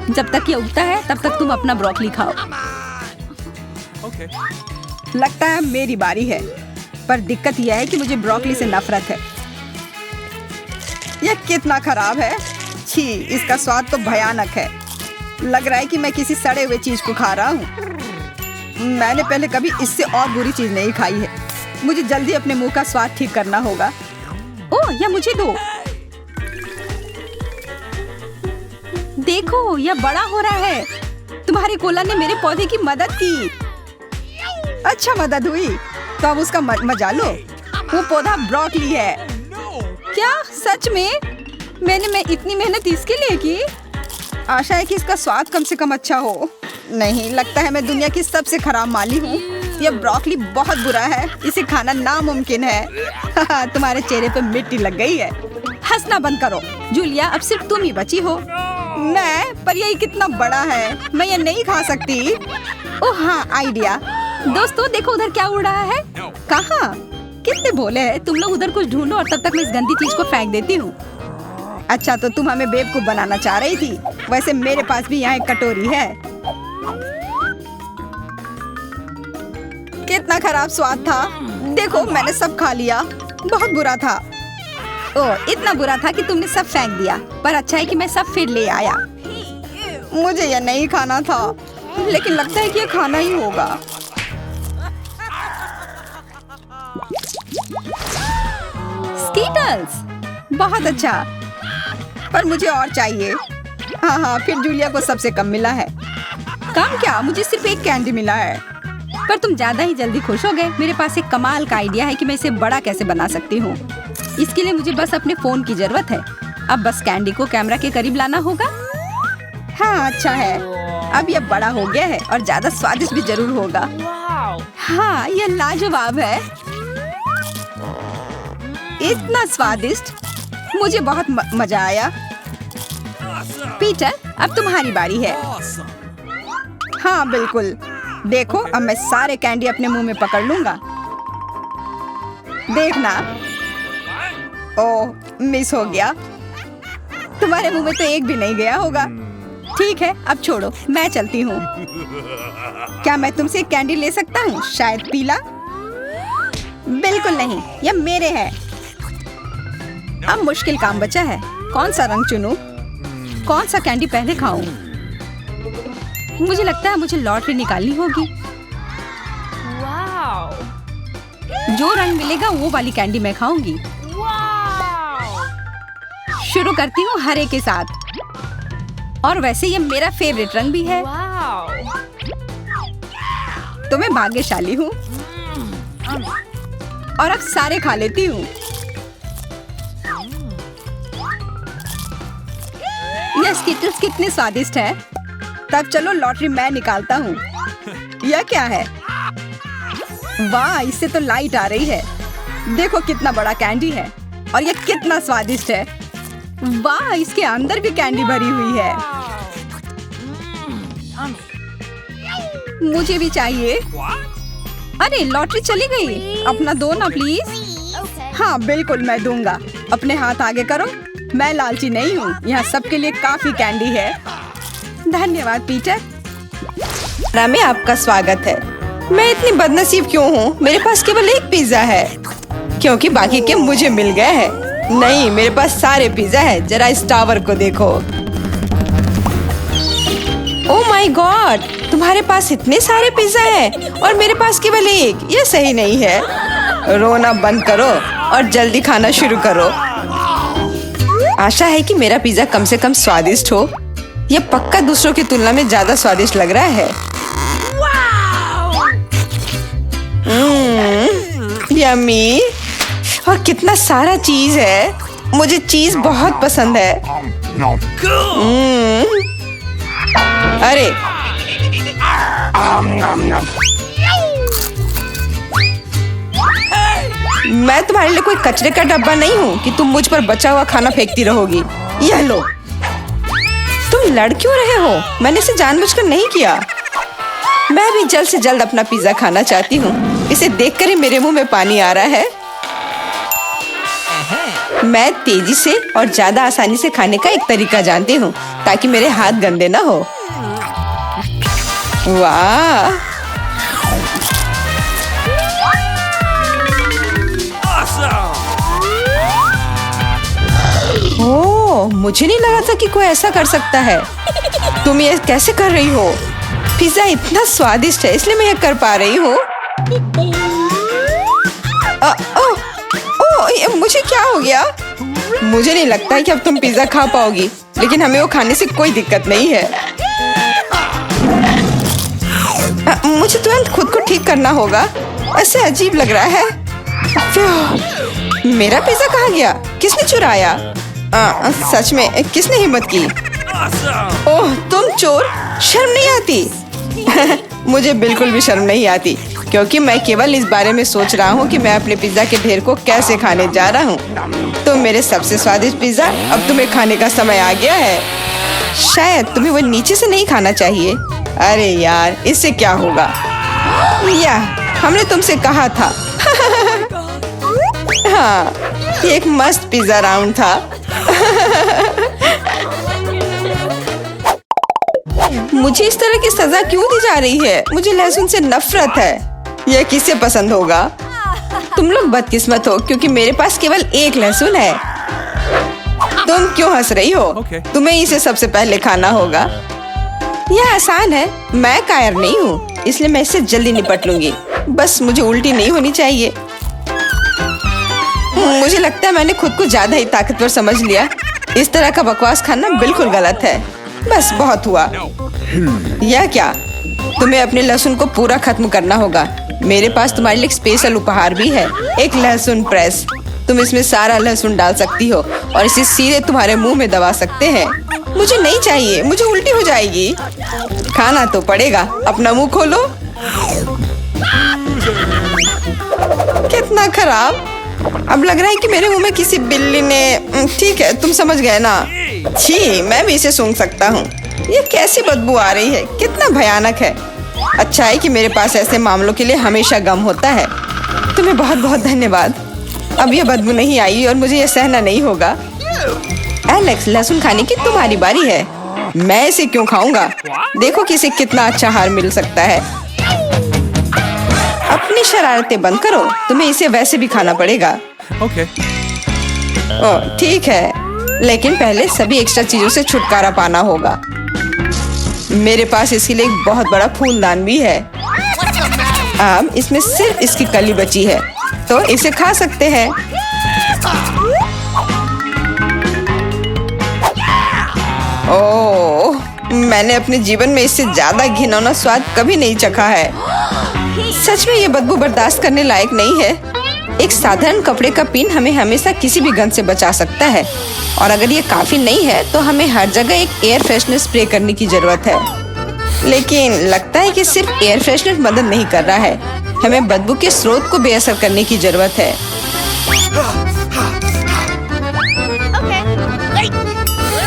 जब तक ये उगता है तब तक तुम अपना ब्रोकली खाओ। लगता है मेरी बारी है, पर दिक्कत यह है कि मुझे ब्रोकली से नफरत है। यह कितना खराब है। छी, इसका स्वाद तो भयानक है। लग रहा है कि मैं किसी सड़े हुए चीज को खा रहा हूँ। मैंने पहले कभी इससे और बुरी चीज नहीं खाई है। मुझे जल्दी अपने मुंह का स्वाद ठीक करना होगा। ओह, यह मुझे दो। देखो, यह बड़ा हो रहा है। तुम्हारे कोला ने मेरे पौधे की मदद की। अच्छा मदद हुई, तो अब उसका मजा लो। वो पौधा ब्रोकली है। क्या सच में? मैं इतनी मेहनत इसके लिए की। आशा है कि इसका स्वाद कम से कम अच्छा हो। नहीं, लगता है मैं दुनिया की सबसे खराब माली हूँ। यह ब्रोकली बहुत बुरा है, इसे खाना नामुमकिन है। तुम्हारे चेहरे पे मिट्टी लग गई है। हंसना बंद करो। जूलिया, अब सिर्फ तुम ही बची हो। मैं? पर यह कितना बड़ा है, मैं ये नहीं खा सकती। ओह हाँ, आइडिया। दोस्तों देखो, उधर क्या उड़ रहा है। कहाँ?
कितने भोले हैं तुम लोग। उधर कुछ ढूंढो और तब तक मैं इस गंदी चीज को फेंक देती हूँ।
अच्छा, तो तुम हमें बेवकूफ बनाना चाह रही थी। वैसे मेरे पास भी यहाँ एक कटोरी है। कितना खराब स्वाद था। देखो, मैंने सब खा लिया। बहुत बुरा था।
ओह, इतना बुरा था कि तुमने सब फेंक दिया। पर अच्छा है कि मैं सब फिर ले आया।
मुझे यह नहीं खाना था, लेकिन लगता है कि ये खाना ही होगा।
स्कीटल्स,
बहुत अच्छा, पर मुझे और चाहिए। हाँ, फिर जूलिया को सबसे कम मिला है। कम क्या, मुझे सिर्फ एक कैंडी मिला है।
पर तुम ज्यादा ही जल्दी खुश हो गए। मेरे पास एक कमाल का आइडिया है कि मैं इसे बड़ा कैसे बना सकती हूँ। इसके लिए मुझे बस अपने फोन की जरूरत है। अब बस कैंडी को कैमरा के करीब लाना होगा।
हाँ, अच्छा है। अब यह बड़ा हो गया है और ज्यादा स्वादिष्ट भी जरूर होगा।
हाँ, यह लाजवाब है।
इतना स्वादिष्ट, मुझे बहुत मजा आया।
पीटर, अब तुम्हारी बारी है।
हाँ बिल्कुल। देखो, अब मैं सारे कैंडी अपने मुंह में पकड़ लूंगा। देखना। ओह, मिस हो गया। तुम्हारे मुंह में तो एक भी नहीं गया होगा।
ठीक है, अब छोड़ो, मैं चलती हूँ।
क्या मैं तुमसे एक कैंडी ले सकता हूँ? शायद पीला? बिल्कुल नहीं, यह मेरे हैं।
अब मुश्किल काम बचा है।
कौन सा रंग चुनूं?
कौन सा कैंडी पहले खाऊं? मुझे लगता है मुझे लॉटरी निकालनी होगी। जो रंग मिलेगा वो वाली कैंडी मैं खाऊंगी। शुरू करती हूँ हरे के साथ। और वैसे ये मेरा फेवरेट रंग भी है।
तो मैं भाग्यशाली हूँ और अब सारे खा लेती हूँ।
यह स्किटल्स कितने स्वादिष्ट है।
तब चलो लॉटरी मैं निकालता हूँ। यह क्या है? वाह, इससे तो लाइट आ रही है। देखो कितना बड़ा कैंडी है और यह कितना स्वादिष्ट है। वाह, इसके अंदर भी कैंडी भरी हुई है। मुझे भी चाहिए।
अरे, लॉटरी चली गई।
अपना दो ना प्लीज। हाँ बिल्कुल, मैं दूंगा। अपने हाथ आगे करो। मैं लालची नहीं हूँ। यहाँ सबके लिए काफी कैंडी है। धन्यवाद पीटर। में आपका स्वागत है। मैं इतनी बदनसीब क्यों हूँ? मेरे पास केवल एक पिज्जा है, क्योंकि बाकी के मुझे मिल गए हैं। नहीं, मेरे पास सारे पिज्जा है। जरा इस टावर को देखो। ओह माय गॉड, तुम्हारे पास इतने सारे पिज्जा हैं और मेरे पास केवल एक। यह सही नहीं है। रोना बंद करो और जल्दी खाना शुरू करो। आशा है कि मेरा पिज्जा कम से कम स्वादिष्ट हो। यह पक्का दूसरों की तुलना में ज्यादा स्वादिष्ट लग रहा है। यम्मी। और कितना सारा चीज है। मुझे चीज बहुत पसंद है। अरे, मैं तुम्हारे लिए कोई कचरे का डब्बा नहीं हूँ कि तुम मुझ पर बचा हुआ खाना फेंकती रहोगी। यह लो। तुम लड़ क्यों रहे हो? मैंने इसे जानबूझकर नहीं किया। मैं भी जल्द से जल्द अपना पिज्जा खाना चाहती हूँ। इसे देखकर ही मेरे मुंह में पानी आ रहा है। मैं तेजी से और ज्यादा आसानी से खाने का एक तरीका जानती हूँ, ताकि मेरे हाथ गंदे ना हो। वाह, ओह, मुझे नहीं लगा था कि कोई ऐसा कर सकता है। तुम ये कैसे कर रही हो? पिज्जा इतना स्वादिष्ट है, इसलिए मैं ये कर पा रही हूँ। मुझे क्या हो गया? मुझे नहीं लगता है कि अब तुम पिज्जा खा पाओगी, लेकिन हमें वो खाने से कोई दिक्कत नहीं है। मुझे तुरंत खुद को ठीक करना होगा। ऐसे अजीब लग रहा है। मेरा पिज्जा कहाँ गया? किसने चुराया? सच में किसने हिम्मत की? ओह, तुम चोर! शर्म नहीं आती? मुझे बिल्कुल भी शर्म नहीं आती, क्योंकि मैं केवल इस बारे में सोच रहा हूँ कि मैं अपने पिज्जा के ढेर को कैसे खाने जा रहा हूँ। तो मेरे सबसे स्वादिष्ट पिज्जा अब तुम्हें खाने का समय आ गया है। शायद तुम्हें वो नीचे से नहीं खाना चाहिए। अरे यार, इससे क्या होगा? या, हमने तुमसे कहा था। हाँ, ये एक मस्त पिज्जा राउंड था। मुझे इस तरह की सजा क्यों दी जा रही है? मुझे लहसुन से नफरत है। यह किसे पसंद होगा? तुम लोग बदकिस्मत हो क्योंकि मेरे पास केवल एक लहसुन है। तुम क्यों हंस रही हो? तुम्हें इसे सबसे पहले खाना होगा। यह आसान है। मैं कायर नहीं हूँ, इसलिए मैं इससे जल्दी निपट लूंगी। बस मुझे उल्टी नहीं होनी चाहिए। मुझे लगता है मैंने खुद को ज्यादा ही ताकतवर समझ लिया। इस तरह का बकवास खाना बिल्कुल गलत है। बस बहुत हुआ। यह क्या? तुम्हें अपने लहसुन को पूरा खत्म करना होगा। मेरे पास तुम्हारे लिए एक स्पेशल उपहार भी है, एक लहसुन प्रेस। तुम इसमें सारा लहसुन डाल सकती हो और इसे सीधे तुम्हारे मुंह में दबा सकते हैं। मुझे नहीं चाहिए, मुझे उल्टी हो जाएगी। खाना तो पड़ेगा। अपना मुंह खोलो। कितना खराब। अब लग रहा है कि मेरे मुंह में किसी बिल्ली ने। ठीक है, तुम समझ गए ना। छी, मैं भी इसे सूंघ सकता हूँ। ये कैसी बदबू आ रही है? कितना भयानक है। अच्छा है कि मेरे पास ऐसे मामलों के लिए हमेशा गम होता है। तुम्हें बहुत बहुत धन्यवाद। अब यह बदबू नहीं आई और मुझे यह सहना नहीं होगा। एलेक्स, लहसुन खाने की तुम्हारी बारी है। मैं इसे क्यों खाऊंगा? देखो कि इसे कितना अच्छा आहार मिल सकता है। अपनी शरारतें बंद करो। तुम्हें इसे वैसे भी खाना पड़ेगा।
Okay.
ओह, ठीक है, लेकिन पहले सभी एक्स्ट्रा चीजों से छुटकारा पाना होगा। मेरे पास इसके लिए एक बहुत बड़ा फूलदान भी है। अब इसमें सिर्फ इसकी कली बची है, तो इसे खा सकते हैं। ओह, मैंने अपने जीवन में इससे ज्यादा घिनौना स्वाद कभी नहीं चखा है। सच में ये बदबू बर्दाश्त करने लायक नहीं है। एक साधारण कपड़े का पिन हमें हमेशा किसी भी गंध से बचा सकता है, और अगर ये काफी नहीं है तो हमें हर जगह एक एयर फ्रेशनर स्प्रे करने की जरूरत है। लेकिन लगता है कि सिर्फ एयर फ्रेशनर मदद नहीं कर रहा है। हमें बदबू के स्रोत को बेअसर करने की जरूरत है।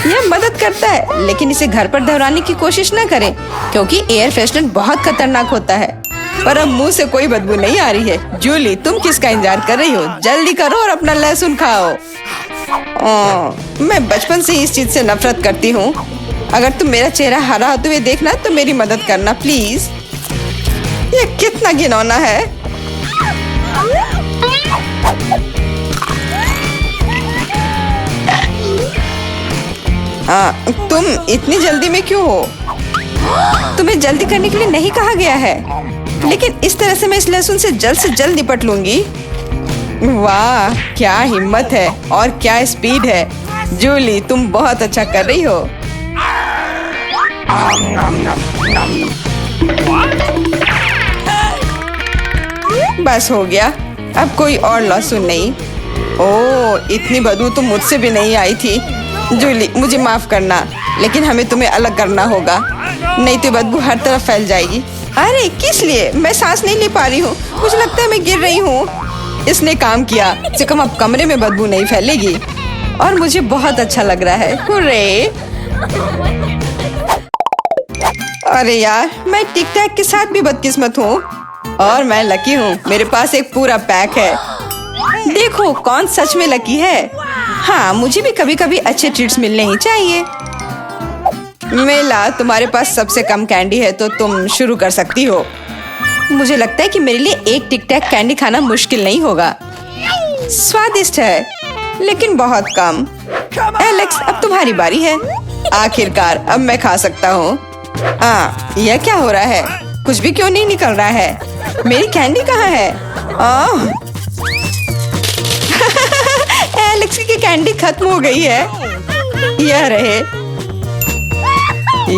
यह मदद करता है, लेकिन इसे घर पर दोहराने की कोशिश न करें क्योंकि एयर फ्रेशनर बहुत खतरनाक होता है। पर अब मुंह से कोई बदबू नहीं आ रही है। जूली, तुम किसका इंतजार कर रही हो? जल्दी करो और अपना लहसुन खाओ। मैं बचपन से ही इस चीज से नफरत करती हूँ। अगर तुम मेरा चेहरा हरा होते हुए देखना तो मेरी मदद करना प्लीज। ये कितना घिनौना है। तुम इतनी जल्दी में क्यों हो? तुम्हें जल्दी करने के लिए नहीं कहा गया है, लेकिन इस तरह से मैं इस लहसुन से जल्द निपट लूंगी। वाह, क्या हिम्मत है और क्या स्पीड है। जूली, तुम बहुत अच्छा कर रही हो। बस हो गया, अब कोई और लहसुन नहीं। ओह, इतनी बदबू तो मुझसे भी नहीं आई थी। जूली, मुझे माफ करना, लेकिन हमें तुम्हें अलग करना होगा, नहीं तो बदबू हर तरफ फैल जाएगी। अरे किस लिए? मैं सांस नहीं ले पा रही हूँ। मुझे लगता है मैं गिर रही हूँ। इसने काम किया। से कम अब कमरे में बदबू नहीं फैलेगी और मुझे बहुत अच्छा लग रहा है। हुर्रे! अरे यार, मैं टिक टैक के साथ भी बदकिस्मत हूँ और मैं लकी हूँ। मेरे पास एक पूरा पैक है। देखो कौन सच में लकी है। हाँ, मुझे भी कभी कभी अच्छे ट्रीट्स मिलने ही चाहिए। मेला, तुम्हारे पास सबसे कम कैंडी है तो तुम शुरू कर सकती हो। मुझे लगता है कि मेरे लिए एक टिक टैक कैंडी खाना मुश्किल नहीं होगा। स्वादिष्ट है, लेकिन बहुत कम। एलेक्स, अब तुम्हारी बारी है। आखिरकार अब मैं खा सकता हूँ। यह क्या हो रहा है? कुछ भी क्यों नहीं निकल रहा है? मेरी कैंडी कहाँ है? एलेक्स की कैंडी खत्म हो गई है। यह रहे।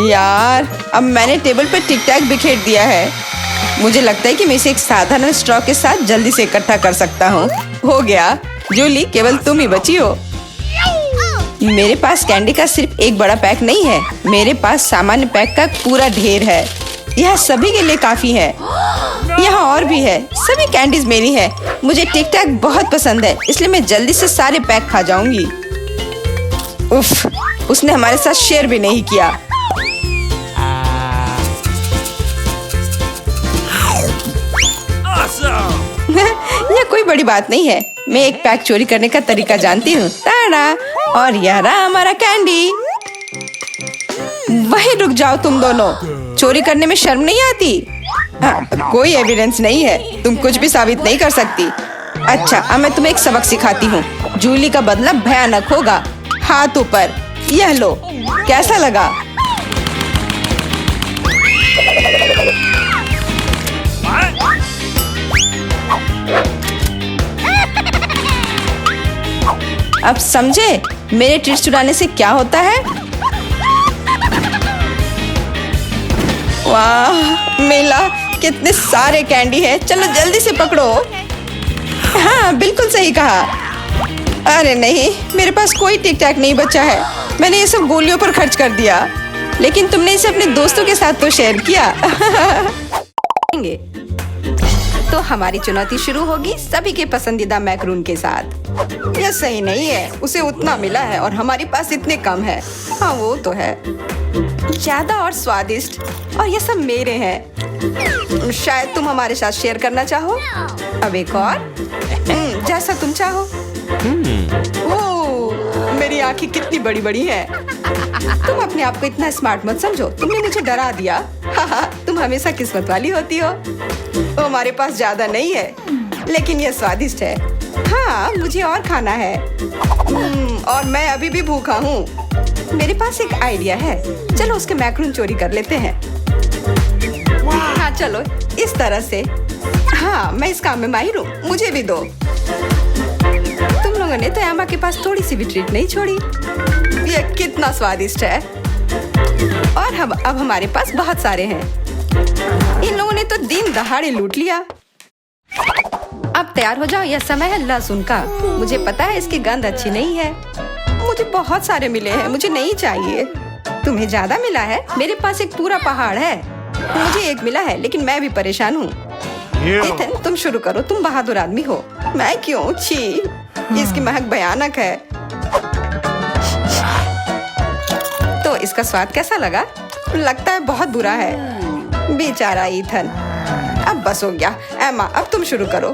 यार, अब मैंने टेबल पर टिक टैक बिखेर दिया है। मुझे लगता है कि मैं इसे एक साधारण स्ट्रॉ के साथ जल्दी से इकट्ठा कर सकता हूँ। हो गया। जूली, केवल तुम ही बची हो। मेरे पास कैंडी का सिर्फ एक बड़ा पैक नहीं है, मेरे पास सामान्य पैक का पूरा ढेर है। यह सभी के लिए काफी है। यहाँ और भी है। सभी कैंडीज मेरी है। मुझे टिक टैक बहुत पसंद है, इसलिए मैं जल्दी से सारे पैक खा जाऊंगी। उफ, उसने हमारे साथ शेयर भी नहीं किया। यह कोई बड़ी बात नहीं है। मैं एक पैक चोरी करने का तरीका जानती हूँ। टाडा! और यह रहा हमारा कैंडी। वहीं रुक जाओ तुम दोनों। चोरी करने में शर्म नहीं आती? कोई एविडेंस नहीं है, तुम कुछ भी साबित नहीं कर सकती। अच्छा, अब मैं तुम्हें एक सबक सिखाती हूँ। जूली का बदला भयानक होगा। हाथ ऊपर। यह लो, कैसा लगा? अब समझे मेरे ट्रीट्स चुराने से क्या होता है? वाह मिला, कितने सारे कैंडी है। चलो जल्दी से पकड़ो। हाँ बिल्कुल सही कहा। अरे नहीं, मेरे पास कोई टिक टैक नहीं बचा है। मैंने ये सब गोलियों पर खर्च कर दिया। लेकिन तुमने इसे अपने दोस्तों के साथ तो शेयर किया। तो हमारी चुनौती शुरू होगी सभी के पसंदीदा मैकरून के साथ। यह सही नहीं है, उसे उतना मिला है और हमारे पास इतने कम है। हाँ वो तो है, ज्यादा और स्वादिष्ट, और ये सब मेरे हैं। शायद तुम हमारे साथ शेयर करना चाहो। अब एक और, जैसा तुम चाहो। ओह, मेरी आंखें कितनी बड़ी बड़ी हैं। तुम अपने आप को इतना स्मार्ट मत समझो, तुमने मुझे डरा दिया। तुम हमेशा किस्मत वाली होती हो। तो हमारे पास ज्यादा नहीं है, लेकिन यह स्वादिष्ट है। हाँ मुझे और खाना है। और मैं अभी भी भूखा हूँ। मेरे पास एक आइडिया है, चलो उसके मैकरून चोरी कर लेते हैं। हाँ चलो, इस तरह से। हाँ मैं इस काम में माहिर हूँ, मुझे भी दो। तुम लोगों ने तो एमा के पास थोड़ी सी भी ट्रीट नहीं छोड़ी। यह कितना स्वादिष्ट है। और अब हमारे पास बहुत सारे हैं। इन लोगों ने तो दिन दहाड़े लूट लिया। अब तैयार हो जाओ, यह समय है लहसुन का। मुझे पता है इसकी गंध अच्छी नहीं है। मुझे बहुत सारे मिले हैं, मुझे नहीं चाहिए। तुम्हें ज्यादा मिला है? मेरे पास एक पूरा पहाड़ है। मुझे एक मिला है, लेकिन मैं भी परेशान हूँ। इथन तुम शुरू करो, तुम बहादुर आदमी हो। मैं क्यों? छी, इसकी महक भयानक है। तो इसका स्वाद कैसा लगा? लगता है बहुत बुरा है। बेचारा ईथन। अब बस हो गया। एमा अब तुम शुरू करो।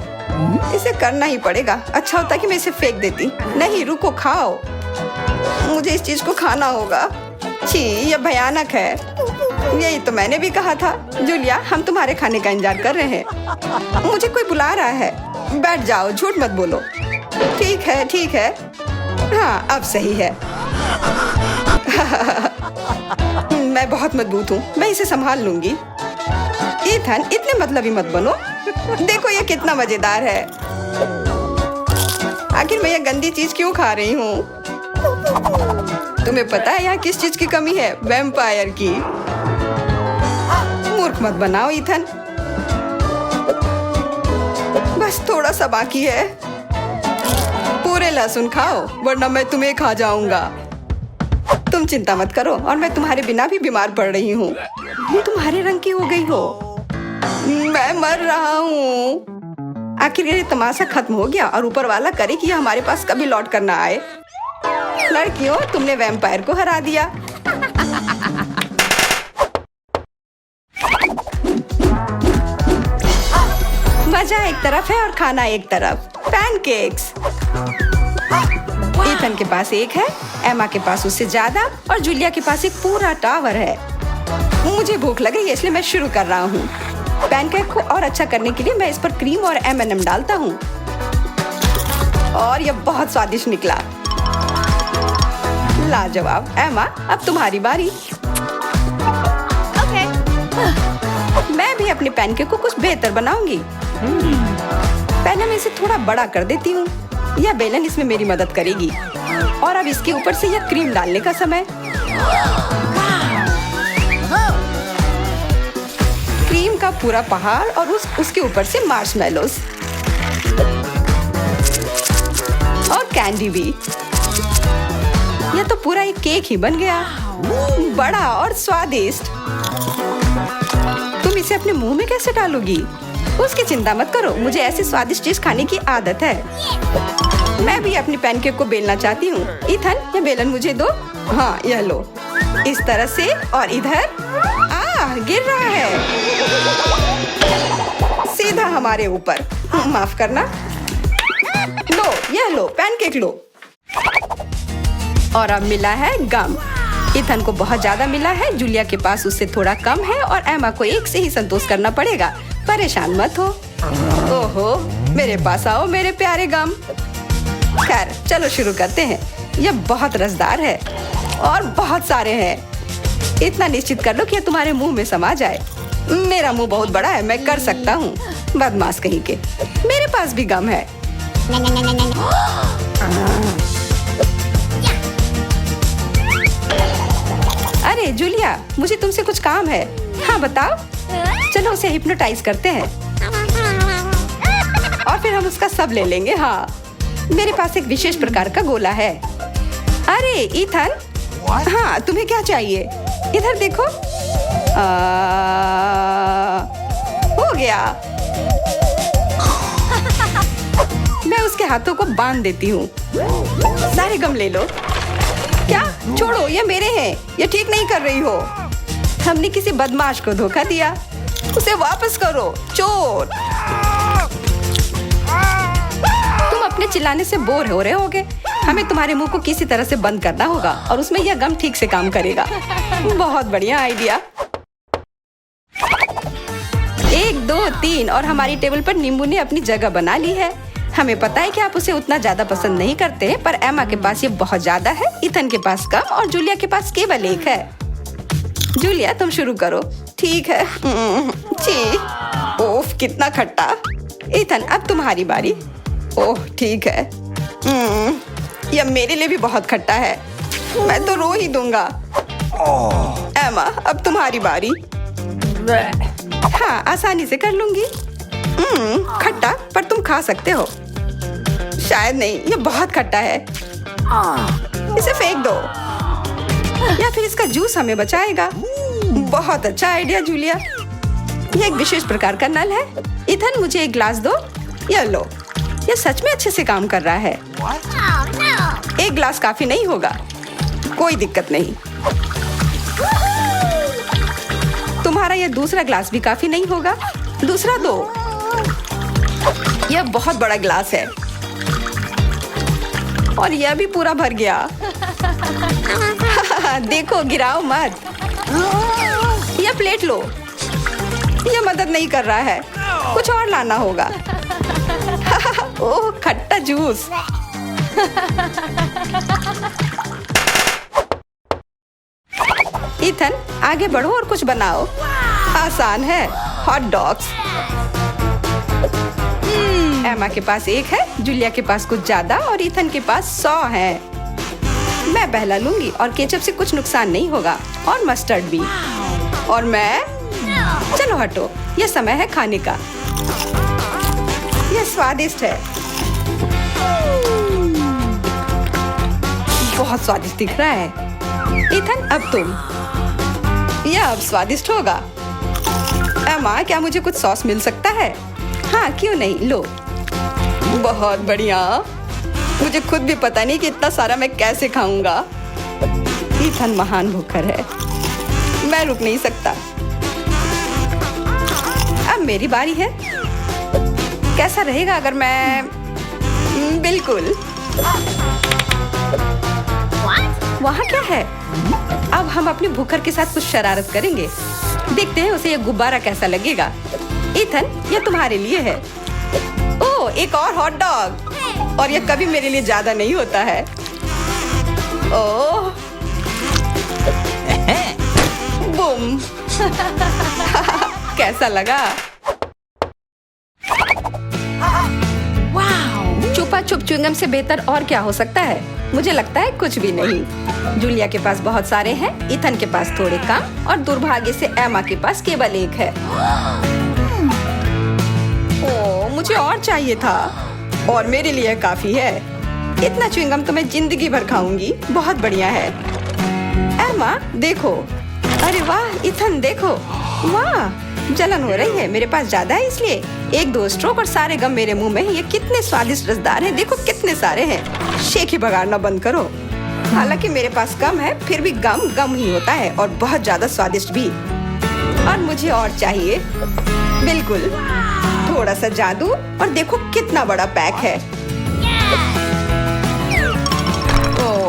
इसे करना ही पड़ेगा। अच्छा होता कि मैं इसे फेंक देती। नहीं रुको, खाओ। मुझे इस चीज को खाना होगा। छी, यह भयानक है। यही तो मैंने भी कहा था। जूलिया, हम तुम्हारे खाने का इंतजार कर रहे हैं। मुझे कोई बुला रहा है। बैठ जाओ, झूठ मत बोलो। ठीक है ठीक है। हाँ अब सही है। मैं बहुत मजबूत हूँ, मैं इसे संभाल लूंगी। ईथन इतने मतलबी मत बनो। देखो ये कितना मजेदार है। आखिर मैं ये गंदी चीज क्यों खा रही हूँ? तुम्हें पता है यहाँ किस चीज की कमी है? वैम्पायर की। मूर्ख मत बनाओ ईथन। बस थोड़ा सा बाकी है। पूरे लहसुन खाओ, वरना मैं तुम्हें खा जाऊंगा। तुम चिंता मत करो, और मैं तुम्हारे बिना भी बीमार पड़ रही हूँ। तुम्हारे रंग की हो गई हो। मैं मर रहा हूँ। आखिर ये तमाशा खत्म हो गया, और ऊपर वाला करे कि ये हमारे पास कभी लौट कर ना आए। लड़कियों, तुमने वैम्पायर को हरा दिया। मजा एक तरफ है और खाना एक तरफ। पैनकेक्स। ईथन के पास एक है, एमा के पास उससे ज्यादा, और जूलिया के पास एक पूरा टावर है। मुझे भूख लग रही है, इसलिए मैं शुरू कर रहा हूँ। पैनकेक को और अच्छा करने के लिए मैं इस पर क्रीम और M&M डालता हूँ, और यह बहुत स्वादिष्ट निकला। लाजवाब। एमा अब तुम्हारी बारी।
Okay.
मैं भी अपने पैनकेक को कुछ बेहतर बनाऊंगी। पहले मैं इसे थोड़ा बड़ा कर देती हूँ। यह बेलन इसमें मेरी मदद करेगी। और अब इसके ऊपर से यह क्रीम डालने का समय। क्रीम का पूरा पहाड़, और उसके ऊपर से मार्शमेलोस और कैंडी भी। यह तो पूरा एक केक ही बन गया, बड़ा और स्वादिष्ट। तुम इसे अपने मुंह में कैसे डालोगी? उसकी चिंता मत करो, मुझे ऐसी स्वादिष्ट चीज खाने की आदत है। मैं भी अपनी पैनकेक को बेलना चाहती हूँ। ईथन, ये बेलन मुझे दो। हाँ यह लो। इस तरह से, और इधर। गिर रहा है सीधा हमारे ऊपर। माफ करना। लो, यह लो पैनकेक लो। और अब मिला है गम। इथन को बहुत ज्यादा मिला है, जूलिया के पास उससे थोड़ा कम है और एमा को एक से ही संतोष करना पड़ेगा। परेशान मत हो। ओहो, मेरे पास आओ मेरे प्यारे गम। खैर चलो शुरू करते हैं। यह बहुत रसदार है और बहुत सारे हैं। इतना निश्चित कर लो कि यह तुम्हारे मुंह में समा जाए। मेरा मुंह बहुत बड़ा है, मैं कर सकता हूँ। बदमाश कहीं के। मेरे पास भी गम है। अरे जूलिया, मुझे तुमसे कुछ काम है। हाँ बताओ। चलो उसे हिप्नोटाइज करते हैं और फिर हम उसका सब ले लेंगे। हाँ, मेरे पास एक विशेष प्रकार का गोला है। अरे इथन, हाँ तुम्हें क्या चाहिए? इधर देखो। हो गया। मैं उसके हाथों को बांध देती हूँ। सारे गम ले लो। क्या? छोड़ो, ये मेरे हैं। ये ठीक नहीं कर रही हो। हमने किसी बदमाश को धोखा दिया। उसे वापस करो, चोर। तुम अपने चिल्लाने से बोर हो रहे होगे। हमें तुम्हारे मुंह को किसी तरह से बंद करना होगा और उसमें यह गम ठीक से काम करेगा। बहुत बढ़िया आइडिया। 1 2 3 और हमारी टेबल पर नींबू ने अपनी जगह बना ली है। हमें पता है कि आप उसे उतना ज्यादा पसंद नहीं करते, पर एमा के पास ये बहुत ज्यादा है, इथन के पास कम और जूलिया के पास केवल 1 है। जूलिया तुम शुरू करो। ठीक है। छी, ओफ कितना खट्टा। इथन अब तुम्हारी बारी। ओह ठीक है। यह मेरे लिए भी बहुत खट्टा है। मैं तो रो ही दूंगा। एमा अब तुम्हारी बारी। हाँ आसानी से कर लूंगी। खट्टा, पर तुम खा सकते हो। शायद नहीं, ये बहुत खट्टा है। इसे फेंक दो या फिर इसका जूस हमें बचाएगा। बहुत अच्छा आइडिया जूलिया। यह एक विशेष प्रकार का नल है। इथन मुझे एक ग्लास दो। यह लो। यह सच में अच्छे से काम कर रहा है। एक ग्लास काफी नहीं होगा। कोई दिक्कत नहीं। तुम्हारा यह दूसरा ग्लास भी काफी नहीं होगा। दूसरा दो। यह बहुत बड़ा ग्लास है और यह भी पूरा भर गया। देखो, गिराओ मत। यह प्लेट लो। यह मदद नहीं कर रहा है। कुछ और लाना होगा। ओह खट्टा जूस। इथन आगे बढ़ो और कुछ बनाओ। आसान है। Hot dogs. एमा के पास 1 है, जूलिया के पास कुछ ज्यादा और इथन के पास 100 है। मैं पहला लूंगी और केचप से कुछ नुकसान नहीं होगा और मस्टर्ड भी। और मैं चलो हटो, यह समय है खाने का। यह स्वादिष्ट है। बहुत स्वादिष्ट दिख रहा है। इथन अब तुम। यह अब स्वादिष्ट होगा। एमा क्या मुझे कुछ सॉस मिल सकता है? हाँ क्यों नहीं, लो। बहुत बढ़िया। मुझे खुद भी पता नहीं कि इतना सारा मैं कैसे खाऊंगा। इथन महान भूखर है। मैं रुक नहीं सकता। अब मेरी बारी है। कैसा रहेगा अगर मैं बिल्कुल। वहाँ क्या है? अब हम अपने भूखर के साथ कुछ शरारत करेंगे। देखते हैं उसे यह गुब्बारा कैसा लगेगा। इथन यह तुम्हारे लिए है। ओह एक और हॉट डॉग। और यह कभी मेरे लिए ज्यादा नहीं होता है। ओह बूम। कैसा लगा? छुपा छुप च्युइंगम से बेहतर और क्या हो सकता है? मुझे लगता है कुछ भी नहीं। जूलिया के पास बहुत सारे हैं, इथन के पास थोड़े कम और दुर्भाग्य से एमा के पास केवल 1 है। ओह मुझे और चाहिए था और मेरे लिए काफी है। इतना च्युइंगम तो मैं जिंदगी भर खाऊंगी। बहुत बढ़िया है। एमा देखो। अरे वाह इथन देखो। वाह जलन हो रही है। मेरे पास ज्यादा है इसलिए 1 2 स्ट्रोक और सारे गम मेरे मुंह में। ये कितने स्वादिष्ट रसदार हैं। देखो कितने सारे हैं। शेख ही भगाड़ना बंद करो। हालांकि मेरे पास कम है, फिर भी गम गम ही होता है और बहुत ज्यादा स्वादिष्ट भी। और मुझे और चाहिए। बिल्कुल। थोड़ा सा जादू और देखो कितना बड़ा पैक है।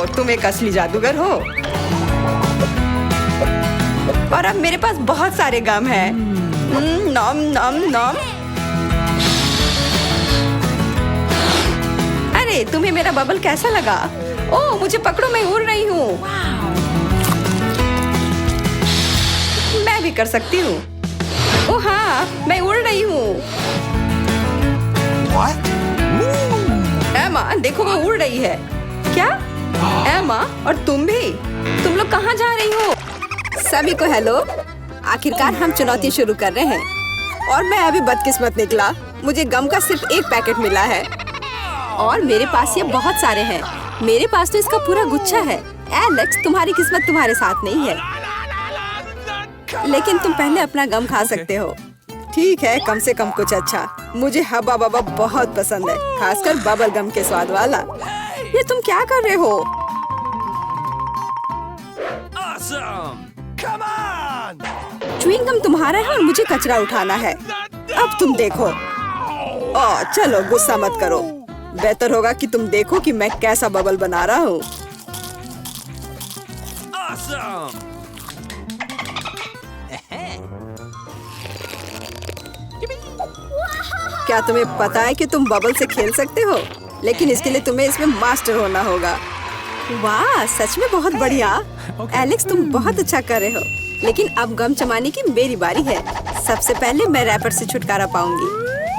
तुम एक असली जादूगर हो। और अब मेरे पास बहुत सारे गम हैं। नॉम नॉम नॉम। अरे तुम्हें मेरा बबल कैसा लगा? ओह मुझे पकड़ो, मैं उड़ रही हूँ। मैं भी कर सकती हूँ। ओह हाँ, मैं उड़ रही हूँ। एमा देखो, वो उड़ रही है। क्या एमा? और तुम भी? तुम लोग कहाँ जा रही हो?
सभी को हेलो। आखिरकार हम चुनौती शुरू कर रहे हैं और मैं अभी बदकिस्मत निकला। मुझे गम का सिर्फ एक पैकेट मिला है और मेरे पास ये बहुत सारे हैं। मेरे पास तो इसका पूरा गुच्छा है। एलेक्स, तुम्हारी किस्मत तुम्हारे साथ नहीं है, लेकिन तुम पहले अपना गम खा सकते हो।
ठीक है, कम से कम कुछ अच्छा। मुझे हब्बा बब्बा बहुत पसंद है, खासकर बबल गम के स्वाद वाला। ये तुम क्या कर रहे हो?
Awesome! Come on!
Chewing gum तुम्हारा है और मुझे कचरा उठाना है। अब तुम देखो। ओह चलो, गुस्सा मत करो। बेहतर होगा कि तुम देखो कि मैं कैसा बबल बना रहा हूँ।
Awesome!
क्या तुम्हें पता है कि तुम बबल से खेल सकते हो? लेकिन इसके लिए तुम्हें इसमें मास्टर होना होगा। वाह, सच में बहुत बढ़िया। एलेक्स, तुम बहुत अच्छा कर रहे हो। लेकिन अब गम चबाने की मेरी बारी है। सबसे पहले मैं रैपर से छुटकारा पाऊंगी।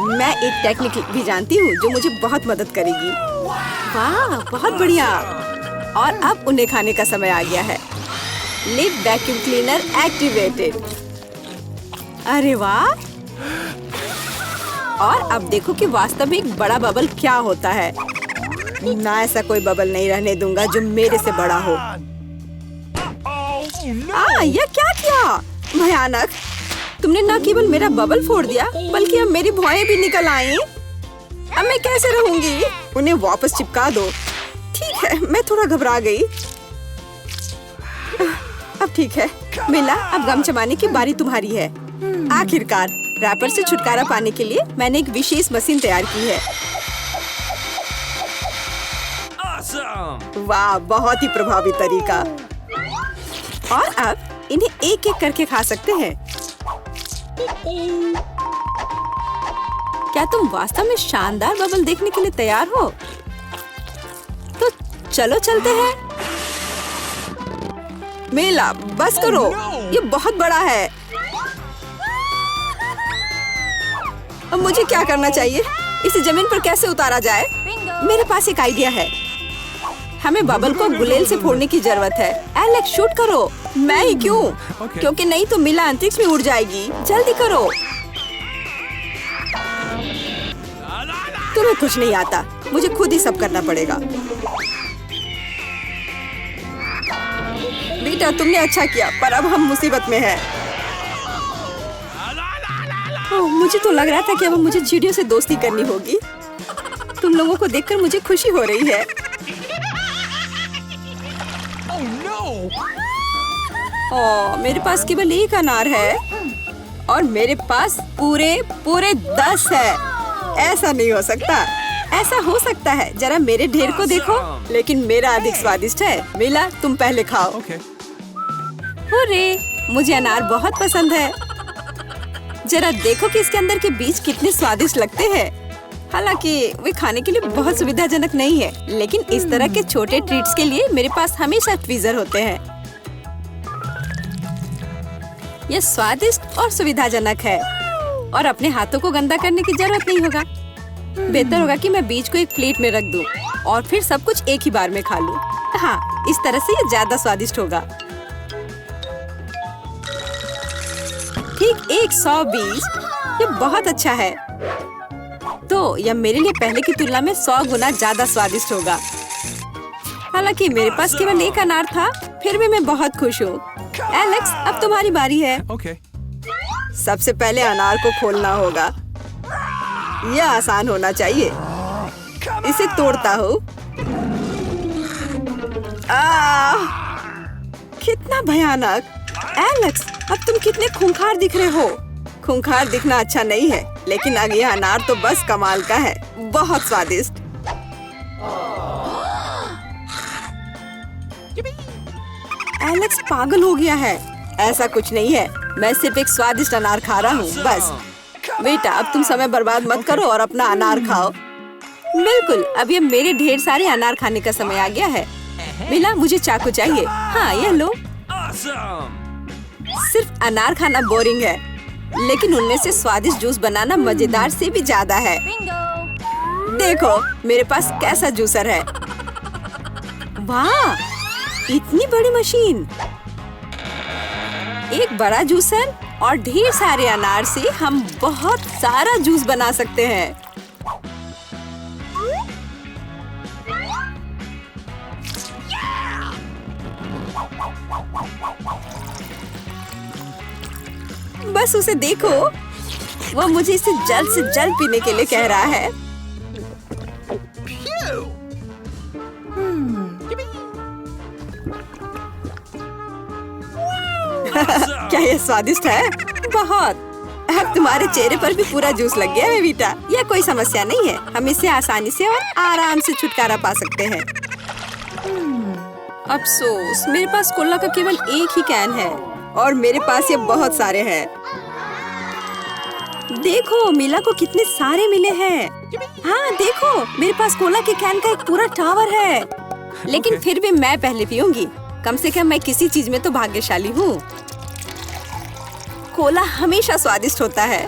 मैं एक टेक्निक भी जानती हूँ जो मुझे बहुत मदद करेगी। वाह, बहुत बढ़िया। और अब उन्हें खाने का समय आ गया है। Lip vacuum cleaner activated. अरे वाह। और अब देखो कि वास्तव में एक बड़ा बबल क्या होता है। ना, ऐसा कोई बबल नहीं रहने दूंगा जो मेरे से बड़ा हो। यह क्या किया? भयानक। तुमने न केवल मेरा बबल फोड़ दिया, बल्कि अब मेरी भौएं भी निकल आई। अब मैं कैसे रहूंगी? उन्हें वापस चिपका दो। ठीक है, मैं थोड़ा घबरा गई। अब ठीक है मिला, अब गम चबाने की बारी तुम्हारी है। आखिरकार रैपर से छुटकारा पाने के लिए मैंने एक विशेष मशीन तैयार की है।
Awesome!
वाह, बहुत ही प्रभावी तरीका। और अब इन्हें एक एक करके खा सकते हैं। क्या तुम वास्तव में शानदार बबल देखने के लिए तैयार हो? तो चलो चलते हैं। मेला, बस करो, ये बहुत बड़ा है। अब मुझे क्या करना चाहिए? इसे जमीन पर कैसे उतारा जाए? मेरे पास एक आइडिया है। हमें बबल को गुलेल से फोड़ने की जरूरत है। एलेक्स, शूट करो। मैं ही क्यों? क्योंकि नहीं तो मिला अंतरिक्ष में उड़ जाएगी। जल्दी करो। तुम्हें कुछ नहीं आता, मुझे खुद ही सब करना पड़ेगा। बेटा, तुमने अच्छा किया, पर अब हम मुसीबत में हैं। ओह, मुझे तो लग रहा था कि अब मुझे चिड़ियों से दोस्ती करनी होगी। तुम लोगों को देखकर मुझे खुशी हो रही है। ओह, मेरे पास केवल एक अनार है और मेरे पास पूरे 10 है। ऐसा नहीं हो सकता। ऐसा हो सकता है, जरा मेरे ढेर को देखो। लेकिन मेरा अधिक स्वादिष्ट है। मिला, तुम पहले खाओ। हुर्रे, मुझे अनार बहुत पसंद है। जरा देखो कि इसके अंदर के बीज कितने स्वादिष्ट लगते हैं। हालांकि वे खाने के लिए बहुत सुविधाजनक नहीं है, लेकिन इस तरह के छोटे ट्रीट्स के लिए मेरे पास हमेशा ट्वीजर होते हैं। यह स्वादिष्ट और सुविधाजनक है और अपने हाथों को गंदा करने की जरूरत नहीं होगा। बेहतर होगा कि मैं बीज को एक प्लेट में रख दूं और फिर सब कुछ एक ही बार में खा लूं। हाँ, इस तरह से ये ज्यादा स्वादिष्ट होगा। ठीक 100 बीज, ये बहुत अच्छा है। तो यह मेरे लिए पहले की तुलना में 100 गुना ज्यादा स्वादिष्ट होगा। हालांकि मेरे पास केवल एक अनार था, फिर भी मैं बहुत खुश हूँ। एलेक्स, अब तुम्हारी बारी है।
Okay.
सबसे पहले अनार को खोलना होगा। यह आसान होना चाहिए। इसे तोड़ता हूँ। कितना भयानक। एलेक्स, अब तुम कितने खूंखार दिख रहे हो। खूंखार दिखना अच्छा नहीं है, लेकिन अब यह अनार तो बस कमाल का है। बहुत स्वादिष्ट।
एलेक्स पागल हो गया है। ऐसा कुछ नहीं है, मैं सिर्फ एक स्वादिष्ट अनार खा रहा हूँ बस। बेटा अब तुम समय बर्बाद मत करो और अपना अनार खाओ। बिल्कुल, अब ये मेरे ढेर सारे अनार खाने का समय आ गया है। मिला, मुझे चाकू चाहिए। हाँ ये लो।
Awesome!
सिर्फ अनार खाना बोरिंग है, लेकिन उनमें से स्वादिष्ट जूस बनाना मजेदार से भी ज्यादा है। देखो मेरे पास कैसा जूसर है। वाह, इतनी बड़ी मशीन। एक बड़ा जूसर और ढेर सारे अनार से हम बहुत सारा जूस बना सकते हैं। बस उसे देखो, वो मुझे इसे जल्द से जल्द पीने के लिए कह रहा है। क्या ये स्वादिष्ट है? बहुत। अब तुम्हारे चेहरे पर भी पूरा जूस लग गया है वीटा। यह कोई समस्या नहीं है, हम इससे आसानी से और आराम से छुटकारा पा सकते हैं। अफसोस, मेरे पास कोला का केवल एक ही कैन है और मेरे पास ये बहुत सारे हैं। देखो मिला को कितने सारे मिले हैं। हाँ देखो, मेरे पास कोला के कैन का एक पूरा टावर है। लेकिन फिर भी मैं पहले पीऊंगी। कम से कम मैं किसी चीज में तो भाग्यशाली हूँ। कोला हमेशा स्वादिष्ट होता है।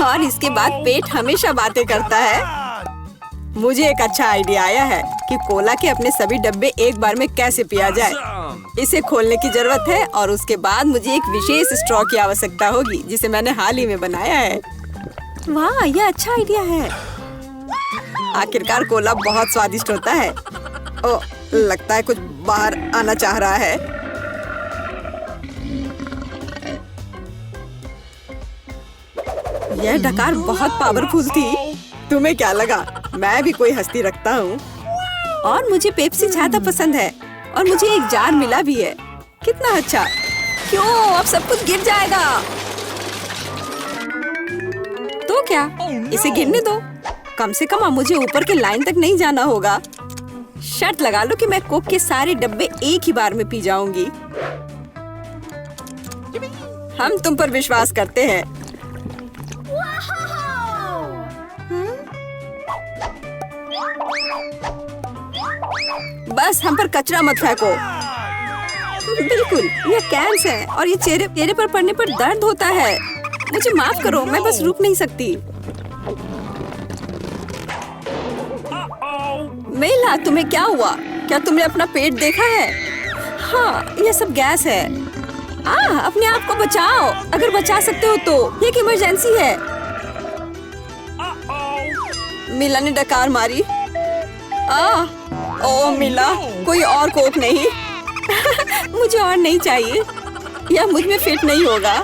और इसके बाद पेट हमेशा बातें करता है। मुझे एक अच्छा आइडिया आया है कि कोला के अपने सभी डब्बे एक बार में कैसे पिया जाए।
Awesome!
इसे खोलने की जरूरत है और उसके बाद मुझे एक विशेष स्ट्रॉ की आवश्यकता होगी, जिसे मैंने हाल ही में बनाया है। वाह, यह अच्छा आइडिया है। आखिरकार कोला बहुत स्वादिष्ट होता है। ओ, लगता है कुछ बाहर आना चाह रहा है। यह डकार बहुत पावरफुल थी। तुम्हें क्या लगा मैं भी कोई हस्ती रखता हूँ? और मुझे पेप्सी ज्यादा पसंद है और मुझे एक जार मिला भी है। कितना अच्छा। क्यों, अब सब कुछ गिर जाएगा। तो क्या, इसे गिरने दो। कम से कम अब मुझे ऊपर के लाइन तक नहीं जाना होगा। शर्त लगा लो कि मैं कोक के सारे डब्बे एक ही बार में पी जाऊंगी। हम तुम पर विश्वास करते हैं। बस हम पर कचरा मत फेंको। बिल्कुल, ये कैंस है और ये चेहरे पर पड़ने पर दर्द होता है। मुझे माफ करो, मैं बस रुक नहीं सकती। मेला, तुम्हें क्या हुआ? क्या तुमने अपना पेट देखा है? हाँ, ये सब गैस है। अपने आप को बचाओ, अगर बचा सकते हो तो। ये एक इमरजेंसी है। मिला ने डकार मारी। ओ मिला, कोई और कोक नहीं? मुझे और नहीं चाहिए, यह मुझ में फिट नहीं होगा।